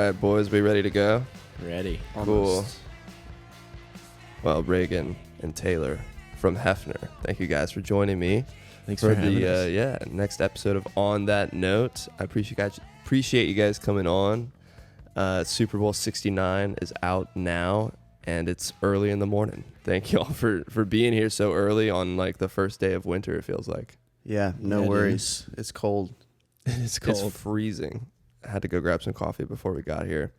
right, boys, we ready to go? Ready. Cool. Well, Reagan and Taylor from Heffner, thank you guys for joining me. Thanks for having the us. next episode of On That Note. I appreciate you guys coming on. Super Bowl 69 is out now, and it's early in the morning. Thank you all for being here so early on like the first day of winter, it feels like. Yeah, no worries. It's cold. It's cold. It's freezing. I had to go grab some coffee before we got here.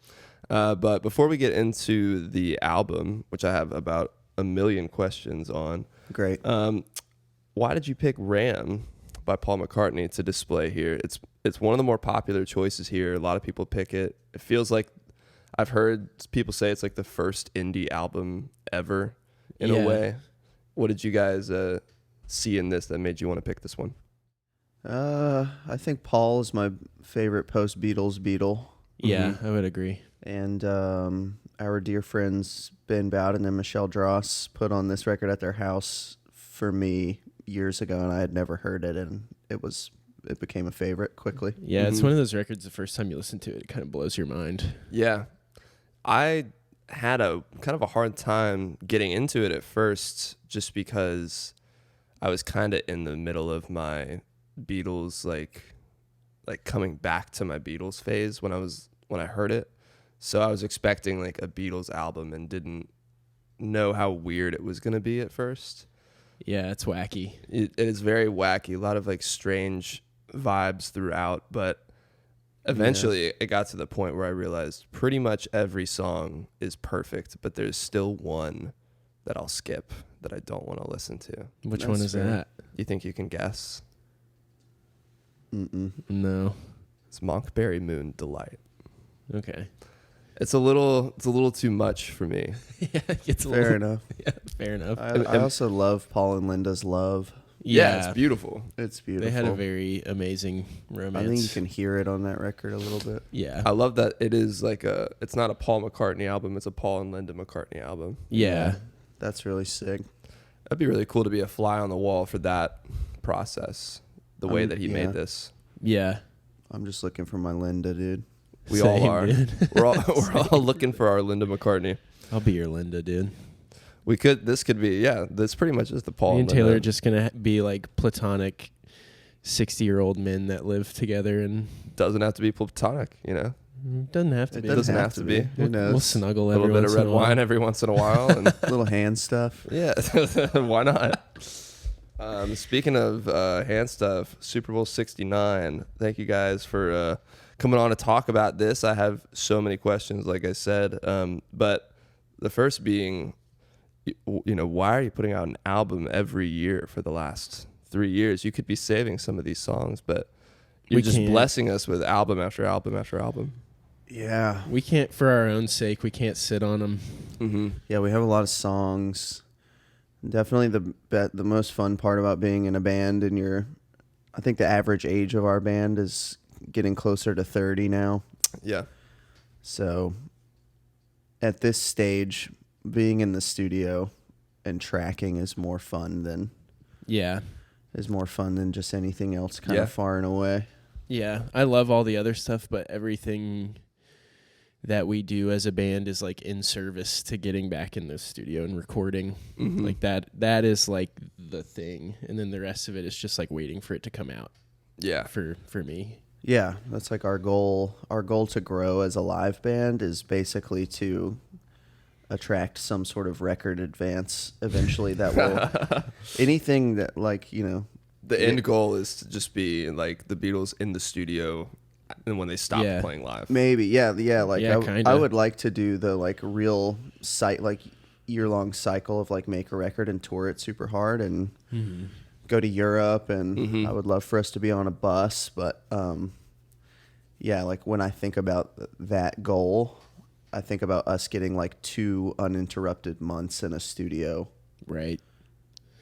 But before we get into the album, which I have about a million questions on. Great. Why did you pick Ram by Paul McCartney to display here? It's one of the more popular choices here. A lot of people pick it. It feels like I've heard people say it's like the first indie album ever in a way. What did you guys see in this that made you want to pick this one? I think Paul is my favorite post-Beatles Beatle. Yeah, I would agree. And our dear friends Ben Bowden and Michelle Dross put on this record at their house for me years ago, and I had never heard it, and it became a favorite quickly. Yeah, it's one of those records, the first time you listen to it, it kind of blows your mind. Yeah. I had a kind of a hard time getting into it at first just because I was kind of in the middle of my Beatles, like coming back to my Beatles phase when I heard it. So I was expecting like a Beatles album and didn't know how weird it was going to be at first. Yeah, it's wacky. It is very wacky. A lot of like strange vibes throughout, but eventually it got to the point where I realized pretty much every song is perfect, but there's still one that I'll skip that I don't want to listen to. Which one is that? You think you can guess? No. It's Monkberry Moon Delight. Okay. It's a little too much for me. Yeah, it's Fair enough. Yeah, fair enough. I also love Paul and Linda's Love. Yeah, it's beautiful. It's beautiful. They had a very amazing romance. I think you can hear it on that record a little bit. Yeah. I love that it is like it's not a Paul McCartney album, it's a Paul and Linda McCartney album. Yeah. That's really sick. That'd be really cool to be a fly on the wall for that process, the way that he made this. Yeah. I'm just looking for my Linda, dude. We Same, all are. dude. We're all looking for our Linda McCartney. I'll be your Linda, dude. This could be, this pretty much is the Paul Me and and Taylor Linda. are just going to be like platonic 60-year-old men that live together, and Doesn't have to be platonic, doesn't have to It be. doesn't have to be. Who knows? We'll snuggle A little every bit once of red in a while. wine every once in a while. And Little hand stuff. yeah, why not? Speaking of hand stuff, Super Bowl 69. Thank you guys for coming on to talk about this. I have so many questions, like I said. But the first being, why are you putting out an album every year for the last 3 years? You could be saving some of these songs, but you're just blessing us with album after album after album. Yeah. We can't, for our own sake, we can't sit on them. Mm-hmm. Yeah, we have a lot of songs. Definitely the most fun part about being in a band, and I think the average age of our band is getting closer to 30 now. Yeah. So at this stage, being in the studio and tracking is more fun than just anything else kind of far and away. Yeah, I love all the other stuff, but everything that we do as a band is like in service to getting back in the studio and recording. Mm-hmm. Like that is like the thing, and then the rest of it is just like waiting for it to come out. Yeah. For me. Yeah, that's like our goal. Our goal to grow as a live band is basically to attract some sort of record advance eventually that will anything that The end goal is to just be like the Beatles in the studio, and when they stop playing live. Maybe, I kinda. would like to do the real year-long cycle of make a record and tour it super hard and go to Europe, and I would love for us to be on a bus, but when I think about that goal, I think about us getting 2 uninterrupted months in a studio, Right.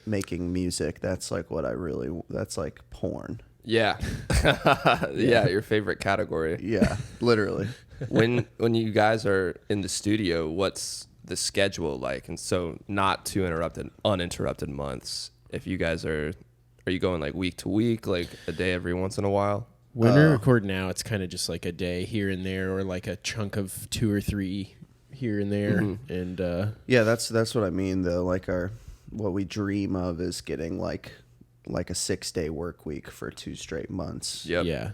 making music. That's that's like porn. Yeah. Yeah, your favorite category. Yeah, literally. When you guys are in the studio, what's the schedule like? And so not 2 uninterrupted months. If you guys are you going week to week, like a day every once in a while? When we record now, it's kind of just like a day here and there, or like a chunk of 2 or 3 here and there. Mm-hmm. And Yeah, that's what I mean though. Like what we dream of is getting like a 6-day work week for 2 straight months. Yep. yeah,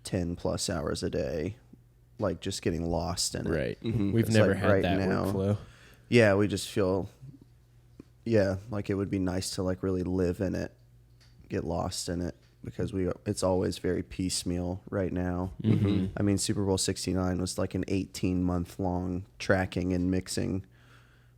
10 plus hours a day, like just getting lost in it. right. Mhm. We've It's never like had right that now. workflow. Yeah, we just feel, like it would be nice to like really live in it, get lost in it, because it's always very piecemeal right now. Mm-hmm. I mean, Super Bowl 69 was like an 18-month long tracking and mixing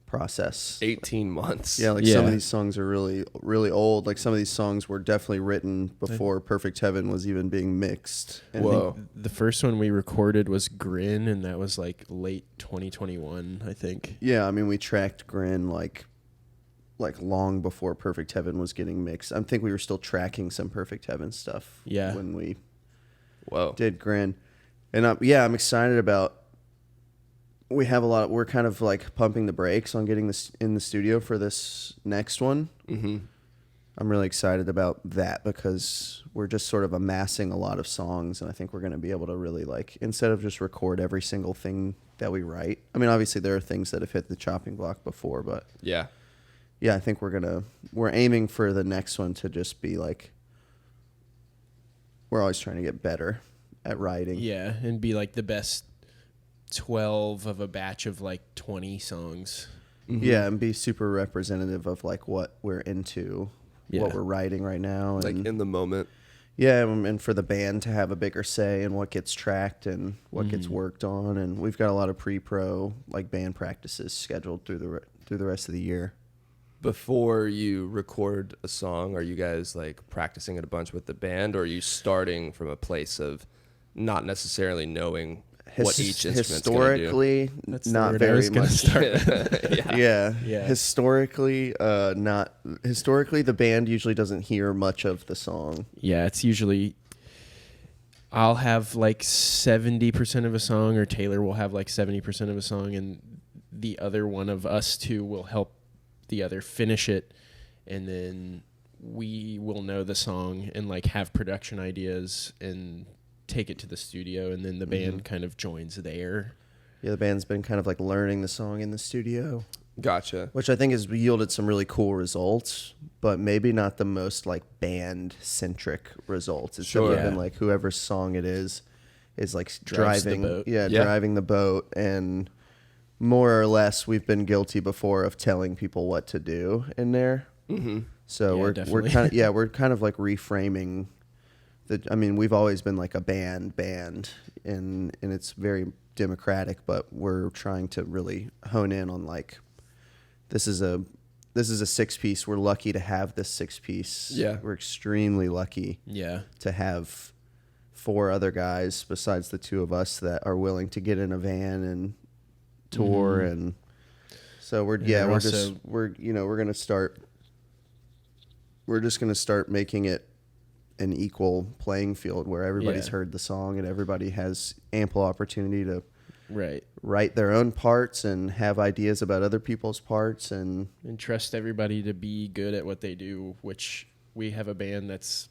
process. 18 months. Yeah, like some Yeah. of these songs are really, really old. Like some of these songs were definitely written before Perfect Heaven was even being mixed. I And Whoa. think the first one we recorded was Grin, and that was like late 2021, I think. yeah, I mean, we tracked Grin like long before Perfect Heaven was getting mixed. I think we were still tracking some Perfect Heaven stuff. Yeah. when we Whoa. did Grin, and I'm excited about. We have we're kind of like pumping the brakes on getting this in the studio for this next one. Mm-hmm. I'm really excited about that because we're just sort of amassing a lot of songs, and I think we're going to be able to really like, instead of just record every single thing that we write. I mean, obviously there are things that have hit the chopping block before, but Yeah. yeah, I think we're aiming for the next one to just be like, we're always trying to get better at writing. Yeah, and be like the best 12 of a batch of like 20 songs. Mhm. Yeah, and be super representative of like what we're into, Yeah. what we're writing right now, and Like in the moment. yeah, and for the band to have a bigger say in what gets tracked and what gets worked on, and we've got a lot of pre-pro like band practices scheduled through the rest of the year. Before you record a song, are you guys like practicing it a bunch with the band, or are you starting from a place of not necessarily knowing what each instrument's going to do? Historically, That's the not word I very was gonna much. start. Yeah. Yeah. Historically, not historically. The band usually doesn't hear much of the song. Yeah, it's usually I'll have like 70% of a song, or Taylor will have like 70% of a song, and the other one of us two will help the other finish it, and then we will know the song and like have production ideas and take it to the studio, and then the band kind of joins there. Yeah, the band's been kind of like learning the song in the studio, Gotcha. which I think has yielded some really cool results, but maybe not the most like band centric results. It's Sure. definitely Yeah. been like whoever's song it is like Drives the driving, boat. Yeah. driving the boat, and more or less we've been guilty before of telling people what to do in there. Mm-hmm. So Yeah, we're definitely. kind of we're kind of like reframing I mean, we've always been like a band, and it's very democratic, but we're trying to really hone in on like, this is a 6-piece. We're lucky to have this 6-piece. Yeah. We're extremely lucky Yeah. to have 4 other guys besides the 2 of us that are willing to get in a van and tour, and so we're And we're just gonna start making it an equal playing field where everybody's Yeah. heard the song and everybody has ample opportunity to Right. write their own parts and have ideas about other people's parts, and And trust everybody to be good at what they do, which we have a band that's,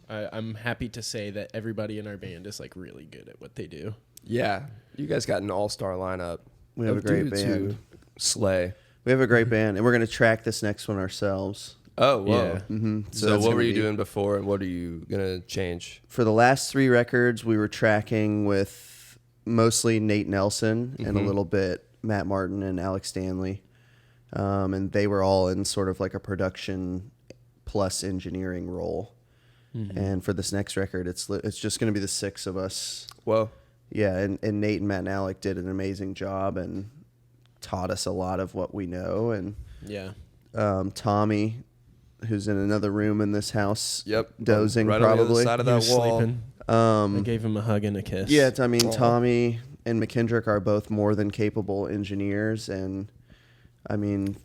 I'm happy to say that everybody in our band is like really good at what they do. Yeah. You guys got an all-star lineup. we have a of great dudes band. who slay. We have a great band, and we're gonna track this next one ourselves. Oh, whoa. Yeah. Mm-hmm. So what were you doing before, and what are you going to change? For the last 3 records, we were tracking with mostly Nate Nelson and a little bit Matt Martin and Alex Stanley. And they were all in sort of like a production plus engineering role. And for this next record, it's just going to be the 6 of us. Whoa. Yeah, and Nate and Matt and Alec did an amazing job and taught us a lot of what we know. And Yeah. Tommy, who's in another room in this house, Yep. dozing right on the probably. other side of He that was wall. sleeping. Um, I gave him a hug and a kiss. Yeah, I mean, Aw. Tommy and McKendrick are both more than capable engineers, and I mean,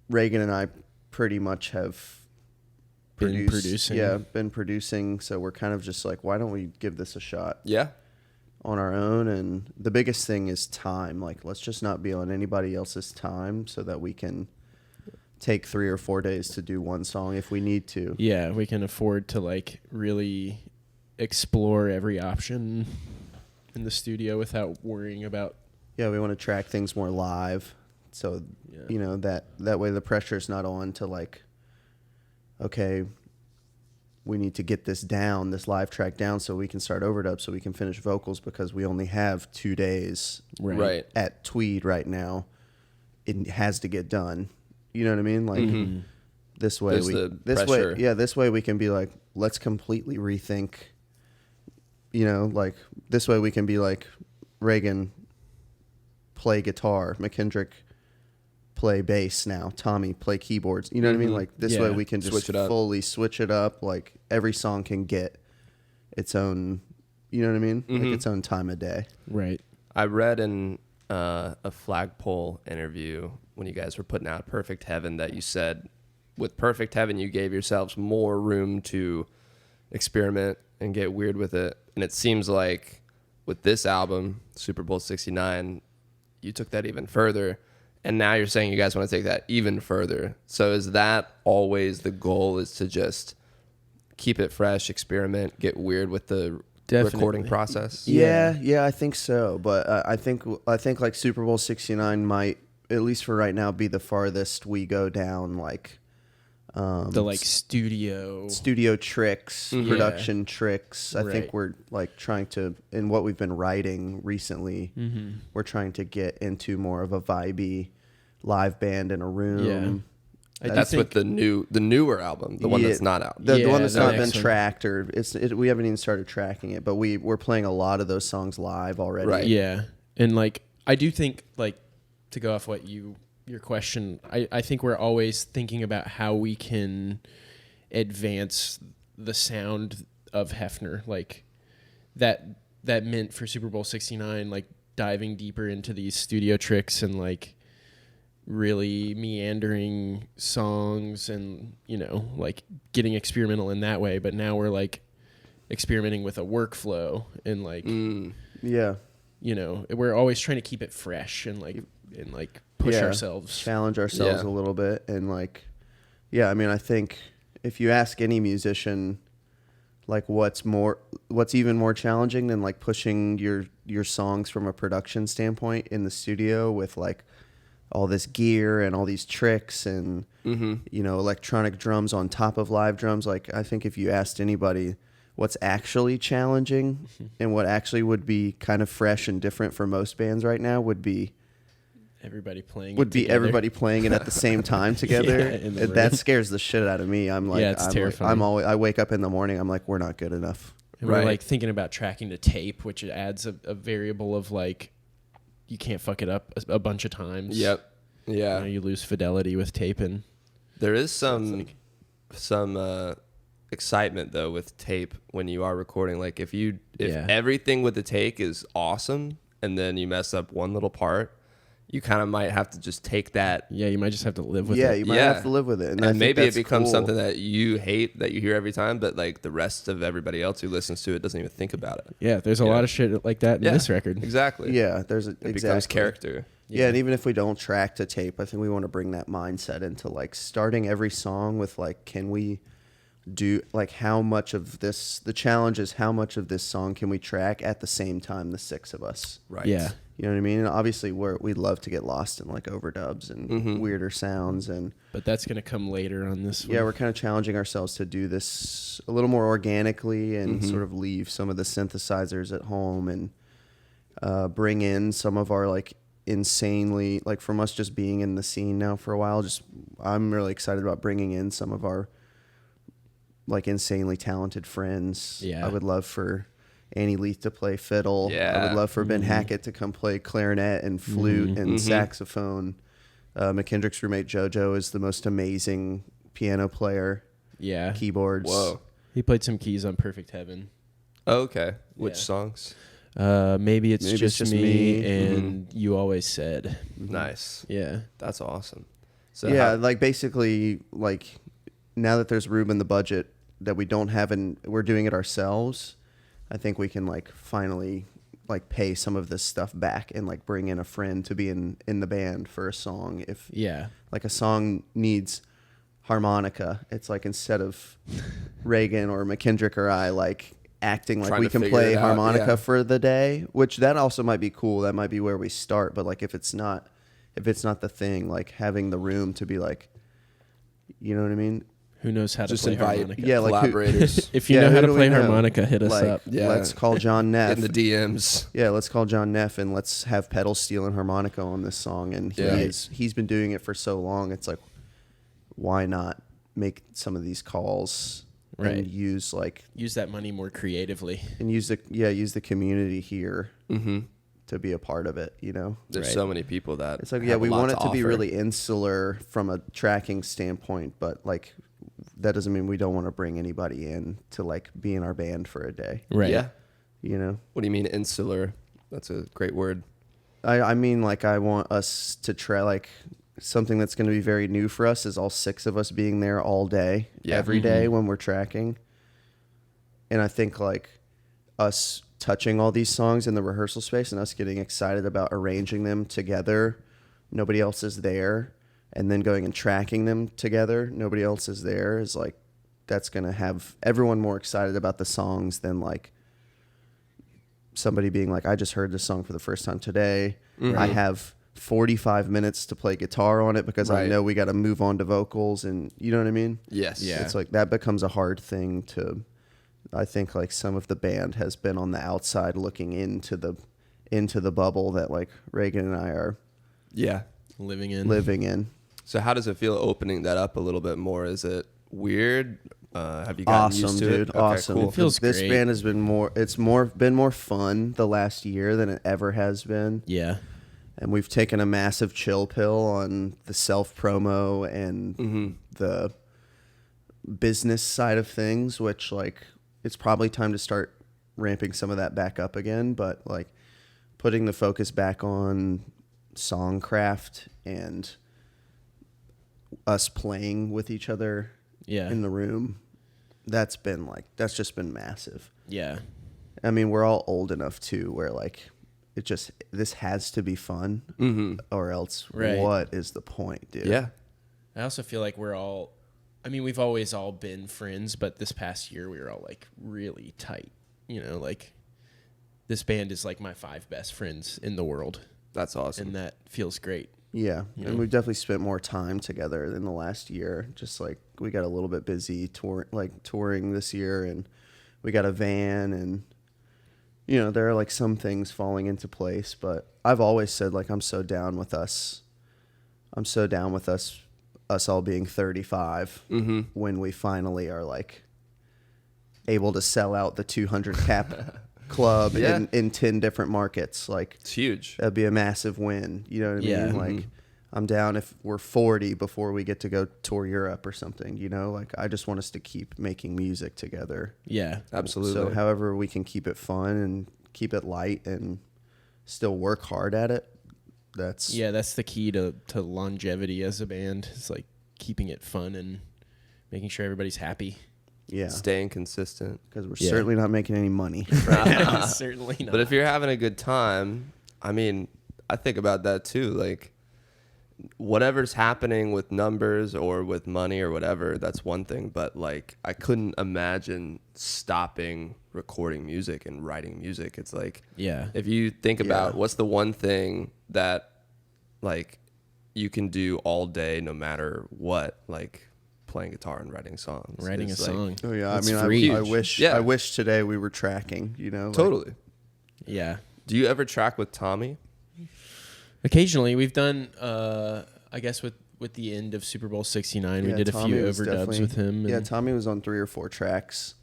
Reagan and I pretty much have Been producing. Yeah, been producing. So we're kind of just like, why don't we give this a shot Yeah. on our own? And the biggest thing is time. Like, let's just not be on anybody else's time, so that we can take 3 or 4 days to do one song if we need to. Yeah, we can afford to like really explore every option in the studio without worrying about. Yeah, we want to track things more live. So, you know, that way the pressure's not on to like, okay, we need to get this down, this live track down so we can start overdub so we can finish vocals because we only have 2 days Right. at Tweed right now. It has to get done. You know what I mean? Like this way this way we can be like, let's completely rethink, you know, like this way we can be like, Reagan, play guitar, McKendrick, play bass now, Tommy, play keyboards. You know what I mean? Like this way we can just fully switch it up. Like every song can get its own, you know what I mean? Like its own time of day. Right. I read in a Flagpole interview when you guys were putting out Perfect Heaven that you said with Perfect Heaven you gave yourselves more room to experiment and get weird with it. And it seems like with this album, Super Bowl 69, you took that even further. And now you're saying you guys want to take that even further. So is that always the goal, is to just keep it fresh, experiment, get weird with the recording process? Yeah, I think so. But I think like Super Bowl 69 might, at least for right now, be the farthest we go down like the like studio tricks, production tricks. I think we're like trying to, in what we've been writing recently, we're trying to get into more of a vibey live band in a room. That's with the newer album, the one that's not out. The one that's not been tracked, or we haven't even started tracking it, but we're playing a lot of those songs live already. Right. Yeah. And like I do think, like, to go off what your question, I think we're always thinking about how we can advance the sound of Heffner. Like that meant for Super Bowl 69, like diving deeper into these studio tricks and like really meandering songs and, you know, like getting experimental in that way. But now we're like experimenting with a workflow and like, you know, we're always trying to keep it fresh and like push ourselves, challenge ourselves a little bit. And like, I mean, I think if you ask any musician, like what's even more challenging than like pushing your songs from a production standpoint in the studio with like all this gear and all these tricks and, you know, electronic drums on top of live drums. Like, I think if you asked anybody what's actually challenging and what actually would be kind of fresh and different for most bands right now would be everybody playing it at the same time together. That scares the shit out of me. I'm like, it's terrifying. I wake up in the morning, I'm like, we're not good enough. And we're like thinking about tracking to tape, which adds a variable of like, you can't fuck it up a bunch of times. Yep. Yeah. You know, you lose fidelity with taping. There is some excitement though with tape when you are recording. Like if everything with the take is awesome and then you mess up one little part, you kind of might have to just take that. Yeah, you might just have to live with it. Yeah, you might have to live with it. And maybe it becomes something that you hate, that you hear every time, but like the rest of everybody else who listens to it doesn't even think about it. Yeah, there's a lot of shit like that in this record. Exactly. Yeah, it becomes character. Yeah, and even if we don't track to tape, I think we want to bring that mindset into like starting every song with like, can we do like how much of this, the challenge is how much of this song can we track at the same time, the 6 of us. Right. Yeah. You know what I mean? And obviously we'd love to get lost in like overdubs and weirder sounds, but that's going to come later on this one. Yeah, we're kind of challenging ourselves to do this a little more organically and sort of leave some of the synthesizers at home and bring in some of our like insanely, like from us just being in the scene now for a while, I'm really excited about bringing in some of our like insanely talented friends. Yeah. I would love for Annie Leith to play fiddle. Yeah. I would love for Ben Hackett to come play clarinet and flute and saxophone. McKendrick's roommate JoJo is the most amazing piano player. Yeah. Keyboards. Whoa. He played some keys on Perfect Heaven. Oh, okay. Which songs? Maybe it's just me and You Always Said. Nice. Yeah. That's awesome. So like basically like now that there's room in the budget that we don't have and we're doing it ourselves, I think we can like finally like pay some of this stuff back and like bring in a friend to be in the band for a song. If like a song needs harmonica, it's like instead of Reagan or McKendrick or I like acting like Trying we to can figure play it out, harmonica yeah. for the day, which that also might be cool. That might be where we start. But like if it's not the thing, like having the room to be like, you know what I mean? Who knows how to Just play invite harmonica? Yeah, like who- collaborators. If you Yeah, know who how to do we play know? harmonica, hit us Like, up. Yeah. let's call John Neff. in the DMs. Yeah, let's call John Neff and let's have pedal steel and harmonica on this song. And Yeah. he's been doing it for so long. It's like, why not make some of these calls Right. and use Use that money more creatively. use the community here Mm-hmm. to be a part of it. You know, There's Right. so many people that it's like have we a lot want it to be offer. really insular from a tracking standpoint, but like that doesn't mean we don't want to bring anybody in to like be in our band for a day. Right. Yeah. You know. What do you mean insular? That's a great word. I mean, like, I want us to try, like, something that's going to be very new for us is all 6 of us being there all day, Yeah. every day when we're tracking. And I think, like, us touching all these songs in the rehearsal space and us getting excited about arranging them together, nobody else is there, and then going and tracking them together, nobody else is there, is, like, that's going to have everyone more excited about the songs than, like, somebody being like, I just heard this song for the first time today. Mhm. I have 45 minutes to play guitar on it because I Right. know we got to move on to vocals, and you know what I mean? Yes. Yeah. It's like that becomes a hard thing to, I think like some of the band has been on the outside looking into the bubble that like Reagan and I are Yeah. Living in. living in. So how does it feel opening that up a little bit more? Is it weird? Have you gotten Awesome, used to dude. it? Awesome. Cool. It feels this great. band has been been more fun the last year than it ever has been. Yeah. And we've taken a massive chill pill on the self promo and Mm-hmm. the business side of things, which like it's probably time to start ramping some of that back up again, but like putting the focus back on songcraft and us playing with each other Yeah. in the room, that's just been massive. Yeah. I mean, we're all old enough too where like this has to be fun Mm-hmm. or else Right. what is the point, dude? Yeah. I also feel like we've always all been friends, but this past year we were all like really tight. You know, like this band is like my 5 best friends in the world, That's awesome. and that feels great. Yeah, You and know? we've definitely spent more time together in the last year. Just like we got a little bit busy touring this year, and we got a van, and you know there are like some things falling into place. But I've always said like I'm so down with us. I'm so down with us all being 35 Mm-hmm. when we finally are like able to sell out the 200 cap club Yeah. in 10 different markets. Like It's huge. that'd be a massive win. You know what I Yeah. mean? Like Mhm. I'm down if we're 40 before we get to go tour Europe or something, you know? Like I just want us to keep making music together. Yeah. Absolutely. So however we can keep it fun and keep it light and still work hard at it. That's That's the key to longevity as a band. It's like keeping it fun and making sure everybody's happy. yeah, Staying consistent. because we're Yeah. certainly not making any money. Certainly not. But if you're having a good time, I mean, I think about that too. Like, whatever's happening with numbers or with money or whatever, that's one thing. But like, I couldn't imagine stopping recording music and writing music. It's like, yeah. if you think about Yeah. what's the one thing that like you can do all day, no matter what, like playing guitar and writing songs. Writing a It's like- song. Oh yeah, It's I mean, free. I wish Yeah. I wish today we were tracking. You know, like, Totally. Yeah. Do you ever track with Tommy? Occasionally, we've done. I guess with the end of Super Bowl '69, we Yeah, did a Tommy few was overdubs definitely- with him. Yeah, and- Tommy was on 3 or 4 tracks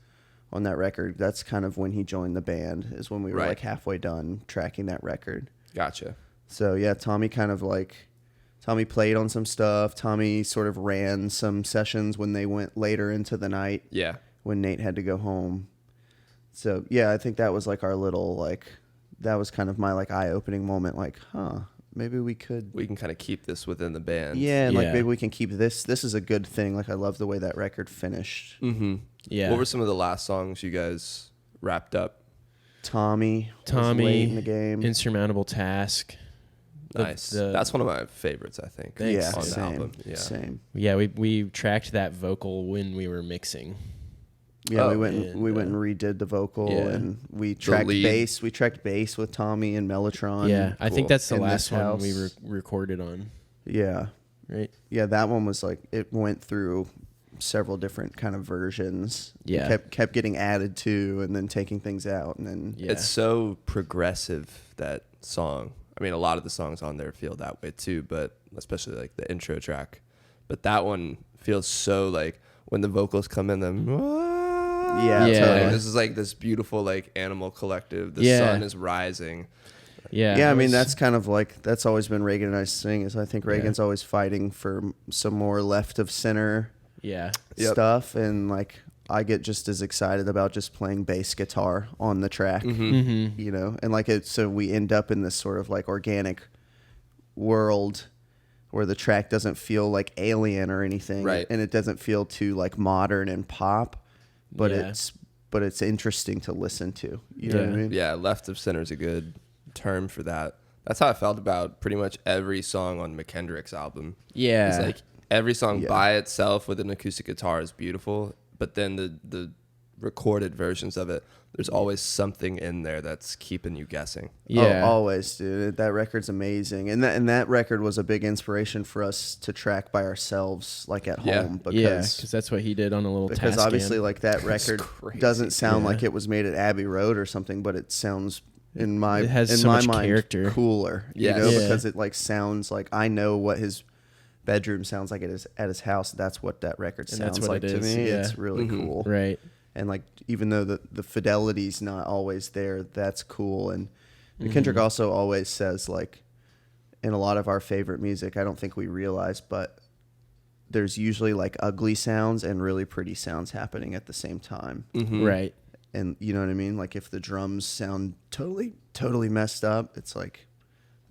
on that record. That's kind of when he joined the band. Is when we were Right. like halfway done tracking that record. Gotcha. So yeah, Tommy played on some stuff. Tommy sort of ran some sessions when they went later into the night Yeah. when Nate had to go home. So yeah, I think that was like our little that was kind of my like eye-opening moment. Like, maybe we could. We can kind of keep this within the band. Yeah, and like Yeah. maybe we can keep this. This is a good thing. Like I love the way that record finished. Mm-hmm. Yeah. What were some of the last songs you guys wrapped up? Tommy was late in the game. Insurmountable Task. The- Nice. the- That's one of my favorites, I think. Thanks. yeah, on the same, album. Yeah. same. Yeah, we tracked that vocal when we were mixing. Yeah, Oh, we went and redid the vocal, and we tracked lead. bass. We tracked bass with Tommy and Mellotron. Yeah, I think that's the in last this one we house. recorded on. Yeah, Right. yeah, that one was like it went through several different kind of versions. Yeah. It kept getting added to, and then taking things out, and then Yeah. It's so progressive, that song. I mean, a lot of the songs on there feel that way too, but especially like the intro track. But that one feels so like when the vocals come in, them. Yeah, Yeah. totally. Like, this is like this beautiful like animal collective. The Yeah. sun is rising. Yeah. Yeah, I it mean was- that's kind of like that's always been Reagan and I's thing. Is I think Reagan's always fighting for some more left of center Yeah. Yep. stuff, and like I get just as excited about just playing bass guitar on the track, Mm-hmm. you know, and like it. So we end up in this sort of like organic world where the track doesn't feel like alien or anything, Right. and it doesn't feel too like modern and pop, but Yeah. it's interesting to listen to. You know what I Yeah. mean? Yeah, left of center is a good term for that. That's how I felt about pretty much every song on McKendrick's album. Yeah. It's like every song Yeah. by itself with an acoustic guitar is beautiful, but then the recorded versions of it, there's always something in there that's keeping you guessing. Yeah. Oh, always, dude. That record's amazing, and that record was a big inspiration for us to track by ourselves, like at Yeah. home, Yeah, because because that's what he did on a little because Tascam. obviously, like that record crazy. doesn't sound Yeah. like it was made at Abbey Road or something, but it sounds in my It has in so my much mind character. cooler, Yes. you know, Yeah. because it like sounds like I know what his bedroom sounds like at his house. That's what that record And that's sounds what like it to is, me. yeah. It's really cool, Right. and like even though the fidelity's not always there, that's cool. And Kendrick also always says, like, in a lot of our favorite music, I don't think we realize, but there's usually like ugly sounds and really pretty sounds happening at the same time. Right. And you know what I mean? Like if the drums sound totally messed up, it's like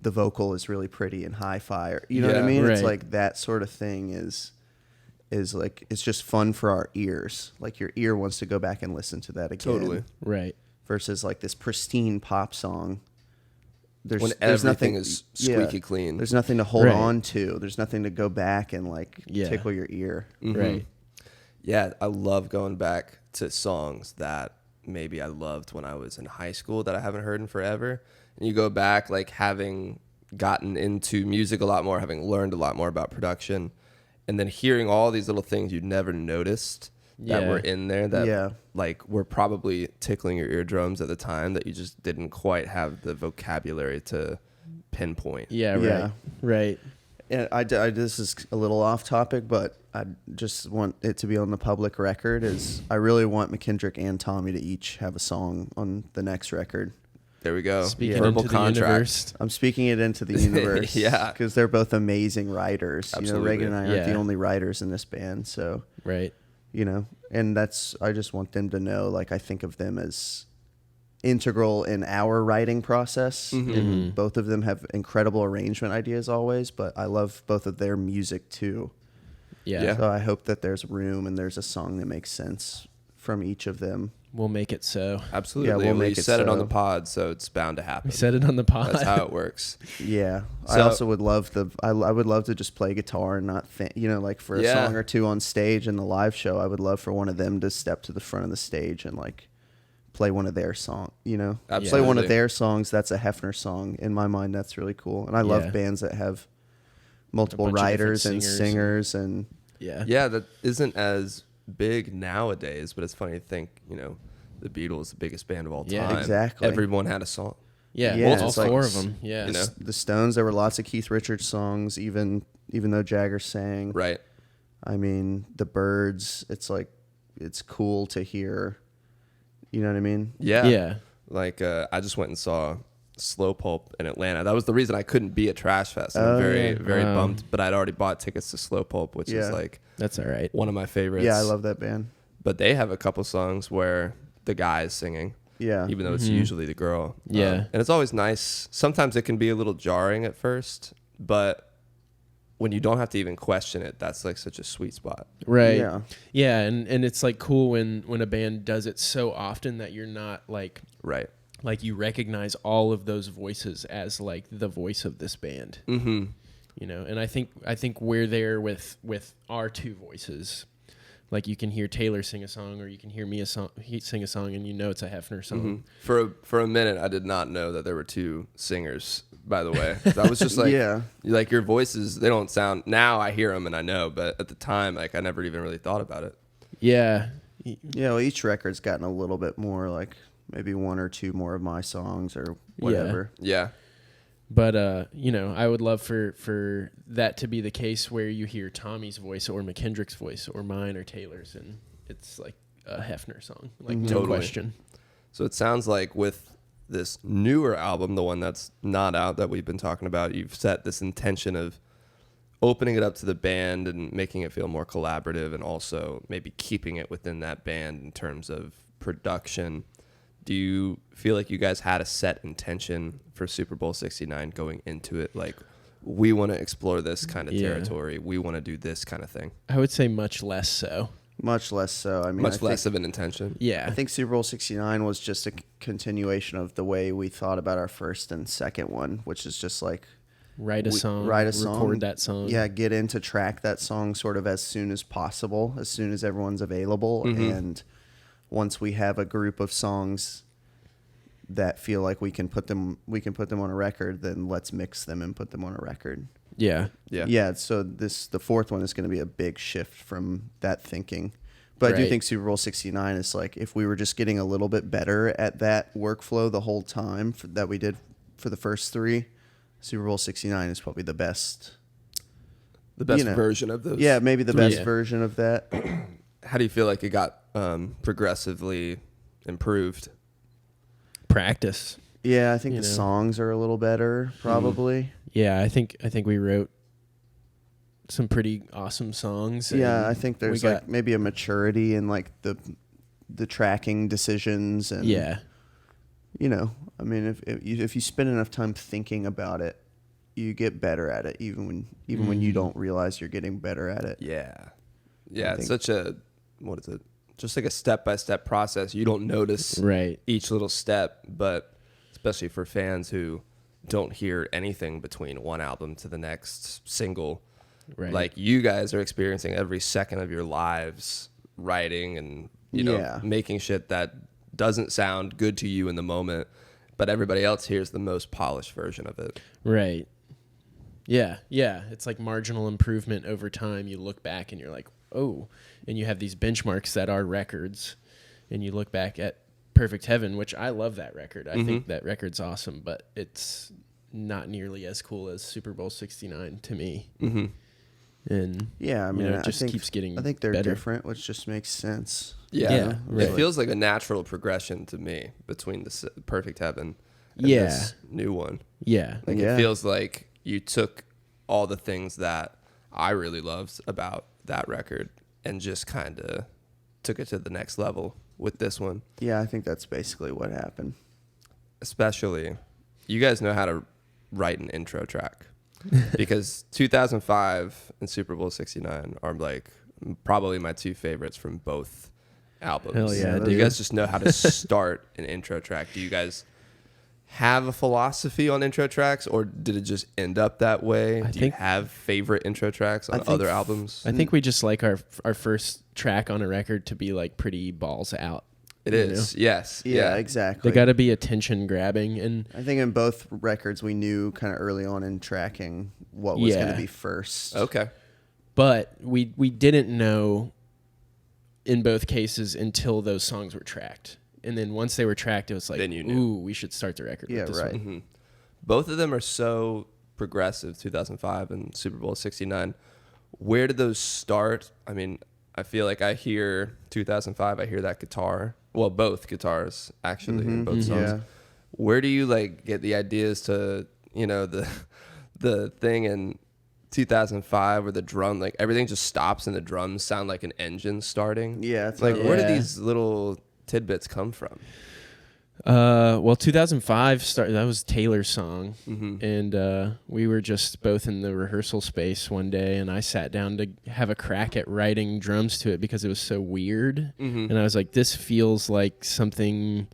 the vocal is really pretty and hi-fi. You know what I Yeah. mean? It's Right. like that sort of thing is like it's just fun for our ears. Like your ear wants to go back and listen to that again. Totally. Right. Versus like this pristine pop song. There's When there's everything nothing is squeaky yeah, clean. There's nothing to hold Right. on to. There's nothing to go back and like Yeah. tickle your ear. Right. Yeah, I love going back to songs that maybe I loved when I was in high school that I haven't heard in forever. And you go back, like having gotten into music a lot more, having learned a lot more about production, and then hearing all these little things you'd never noticed that Yeah. were in there that Yeah. like were probably tickling your eardrums at the time that you just didn't quite have the vocabulary to pinpoint. Yeah. Right. Yeah. Right. And I this is a little off topic, but I just want it to be on the public record. Is I really want McKendrick and Tommy to each have a song on the next record. There we go. Speaking Verbal into the universe. I'm speaking it into the universe. Yeah. Because they're both amazing writers. Absolutely. You know, Reagan and I aren't the Yeah. only writers in this band. So, Right. you know, and I just want them to know, like, I think of them as integral in our writing process. And both of them have incredible arrangement ideas always, but I love both of their music too. Yeah. Yeah. So I hope that there's room and there's a song that makes sense from each of them. We'll make it so. Absolutely. Yeah, we'll Well, make you it said it on so. the pod, so it's bound to happen. We said it on the pod. That's how it works. Yeah, I So- also would love I would love to just play guitar and not you know, like for a Yeah. song or two on stage in the live show. I would love for one of them to step to the front of the stage and like play one of their songs. You know, play one Absolutely. of their songs. That's a Heffner song in my mind. That's really cool, and I Yeah. love bands that have multiple bunch of different writers and singers singers and Yeah. Yeah, that isn't as big nowadays, but it's funny to think, you know, the Beatles, the biggest band of all time. Yeah. Exactly. Everyone had a song. Yeah. Yeah, all it's like- four of them. Yeah. You know? the Stones. There were lots of Keith Richards songs, even though Jagger sang. Right. I mean, the Byrds, it's like, it's cool to hear, you know what I mean? Yeah. Yeah. Like, I just went and saw Slow Pulp in Atlanta. That was the reason I couldn't be at Trashfest. I'm Oh, very, yeah. very bummed, but I'd already bought tickets to Slow Pulp, which is Yeah. like That's all right. one of my favorites. Yeah, I love that band. But they have a couple songs where the guy is singing, Yeah. even though it's usually the girl. Yeah. And it's always nice. Sometimes it can be a little jarring at first, but when you don't have to even question it, that's like such a sweet spot. Right. Yeah. Yeah. And it's like cool when a band does it so often that you're not like you recognize all of those voices as like the voice of this band. Mm-hmm. You know, and I think we're there with our two voices, Like you can hear Taylor sing a song, or you can hear me sing a song, and you know it's a Heffner song. For a minute, I did not know that there were two singers. By the way, I was just like, like your voices, they don't sound. Now I hear them and I know, but at the time, like I never even really thought about it. Yeah. Well, each record's gotten a little bit more, like maybe one or two more of my songs or whatever. Yeah. But I would love for that to be the case where you hear Tommy's voice or McKendrick's voice or mine or Taylor's, and it's like a Heffner song, like no question. So it sounds like with this newer album, the one that's not out that we've been talking about, you've set this intention of opening it up to the band and making it feel more collaborative, and also maybe keeping it within that band in terms of production. Do you feel like you guys had a set intention for Super Bowl 69 going into it? Like, we want to explore this kind of territory. We want to do this kind of thing. I would say much less so. Much less so. I mean, much less of an intention. Yeah. I think Super Bowl 69 was just a continuation of the way we thought about our first and second one, which is just like write a song, record that song. Yeah, get into track that song sort of as soon as possible, as soon as everyone's available. And once we have a group of songs that feel like we can put them on a record, then let's mix them and put them on a record. Yeah. So the fourth one is going to be a big shift from that thinking. But I do think Super Bowl 69 is like, if we were just getting a little bit better at that workflow the whole time that we did for the first three, Super Bowl 69 is probably the best. The best version of those. Yeah, maybe the best version of that. How do you feel like it got progressively improved? Practice. Yeah, I think the songs are a little better, probably. Yeah, I think we wrote some pretty awesome songs. Yeah, I think there's like maybe a maturity in like the tracking decisions, and I mean, if you spend enough time thinking about it, you get better at it, even when you don't realize you're getting better at it. Yeah, it's such a just like a step-by-step process. You don't notice each little step, but especially for fans who don't hear anything between one album to the next single, like you guys are experiencing every second of your lives writing and making shit that doesn't sound good to you in the moment, but everybody else hears the most polished version of it. Right. Yeah. It's like marginal improvement over time. You look back and you're like, oh, and you have these benchmarks that are records, and you look back at Perfect Heaven, which I love that record. I think that record's awesome, but it's not nearly as cool as Super Bowl 69 to me. And I mean, it just keeps getting I think they're better. different, which just makes sense. Yeah, really. It feels like a natural progression to me between the Perfect Heaven and this new one. Yeah. Like it feels like you took all the things that I really loved about that record and just kind of took it to the next level with this one. Yeah, I think that's basically what happened. Especially, you guys know how to write an intro track. Because 2005 and Super Bowl 69 are like probably my two favorites from both albums. Hell yeah, Do you guys just know how to start an intro track? Do you guys have a philosophy on intro tracks, or did it just end up that way? Do you have favorite intro tracks on other albums? I think we just like our first track on a record to be like pretty balls out. It is, yes. Yeah, exactly. They got to be attention grabbing, and I think in both records we knew kind of early on in tracking what was going to be first. Okay. But we didn't know in both cases until those songs were tracked. And then once they were tracked, it was like, then you knew. Ooh, we should start the record with this one. Both of them are so progressive, 2005 and Super Bowl 69. Where did those start? I mean, I feel like I hear 2005, I hear that guitar. Well, both guitars, actually, in both songs. Yeah. Where do you like get the ideas to, the thing in 2005 where the drum, like everything just stops and the drums sound like an engine starting? Yeah. It's like, where do these little tidbits come from? Well, 2005 that was Taylor's song, and we were just both in the rehearsal space one day, and I sat down to have a crack at writing drums to it because it was so weird, and I was like, this feels like something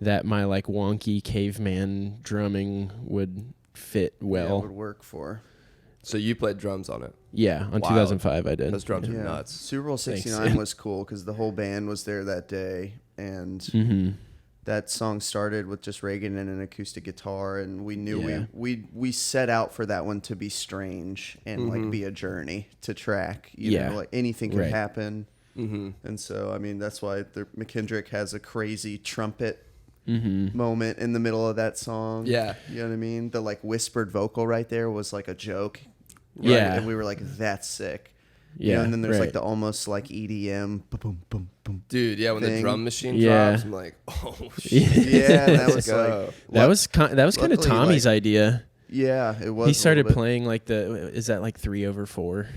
that my like wonky caveman drumming would fit well. Yeah, it would work for. So you played drums on it. Yeah, on Wild. 2005 I did. Those drums Yeah. are nuts. Super Bowl Thanks. 69 was cool because the whole band was there that day, and that song started with just Reagan and an acoustic guitar, and we knew we set out for that one to be strange and like be a journey to track. You know, like anything could happen. And so, I mean, that's why McKendrick has a crazy trumpet moment in the middle of that song. Yeah. You know what I mean? The like whispered vocal right there was like a joke. Right? Yeah. And we were like, that's sick. Yeah. You know, and then there's like the almost like EDM. Boom, boom, boom. Dude, yeah, when the thing. drum machine Yeah. drops, I'm like, oh, shit. Yeah, that was go. like. that was kind of luckily, Tommy's like- idea. Yeah, it was. He a started little bit. playing like is that like 3/4?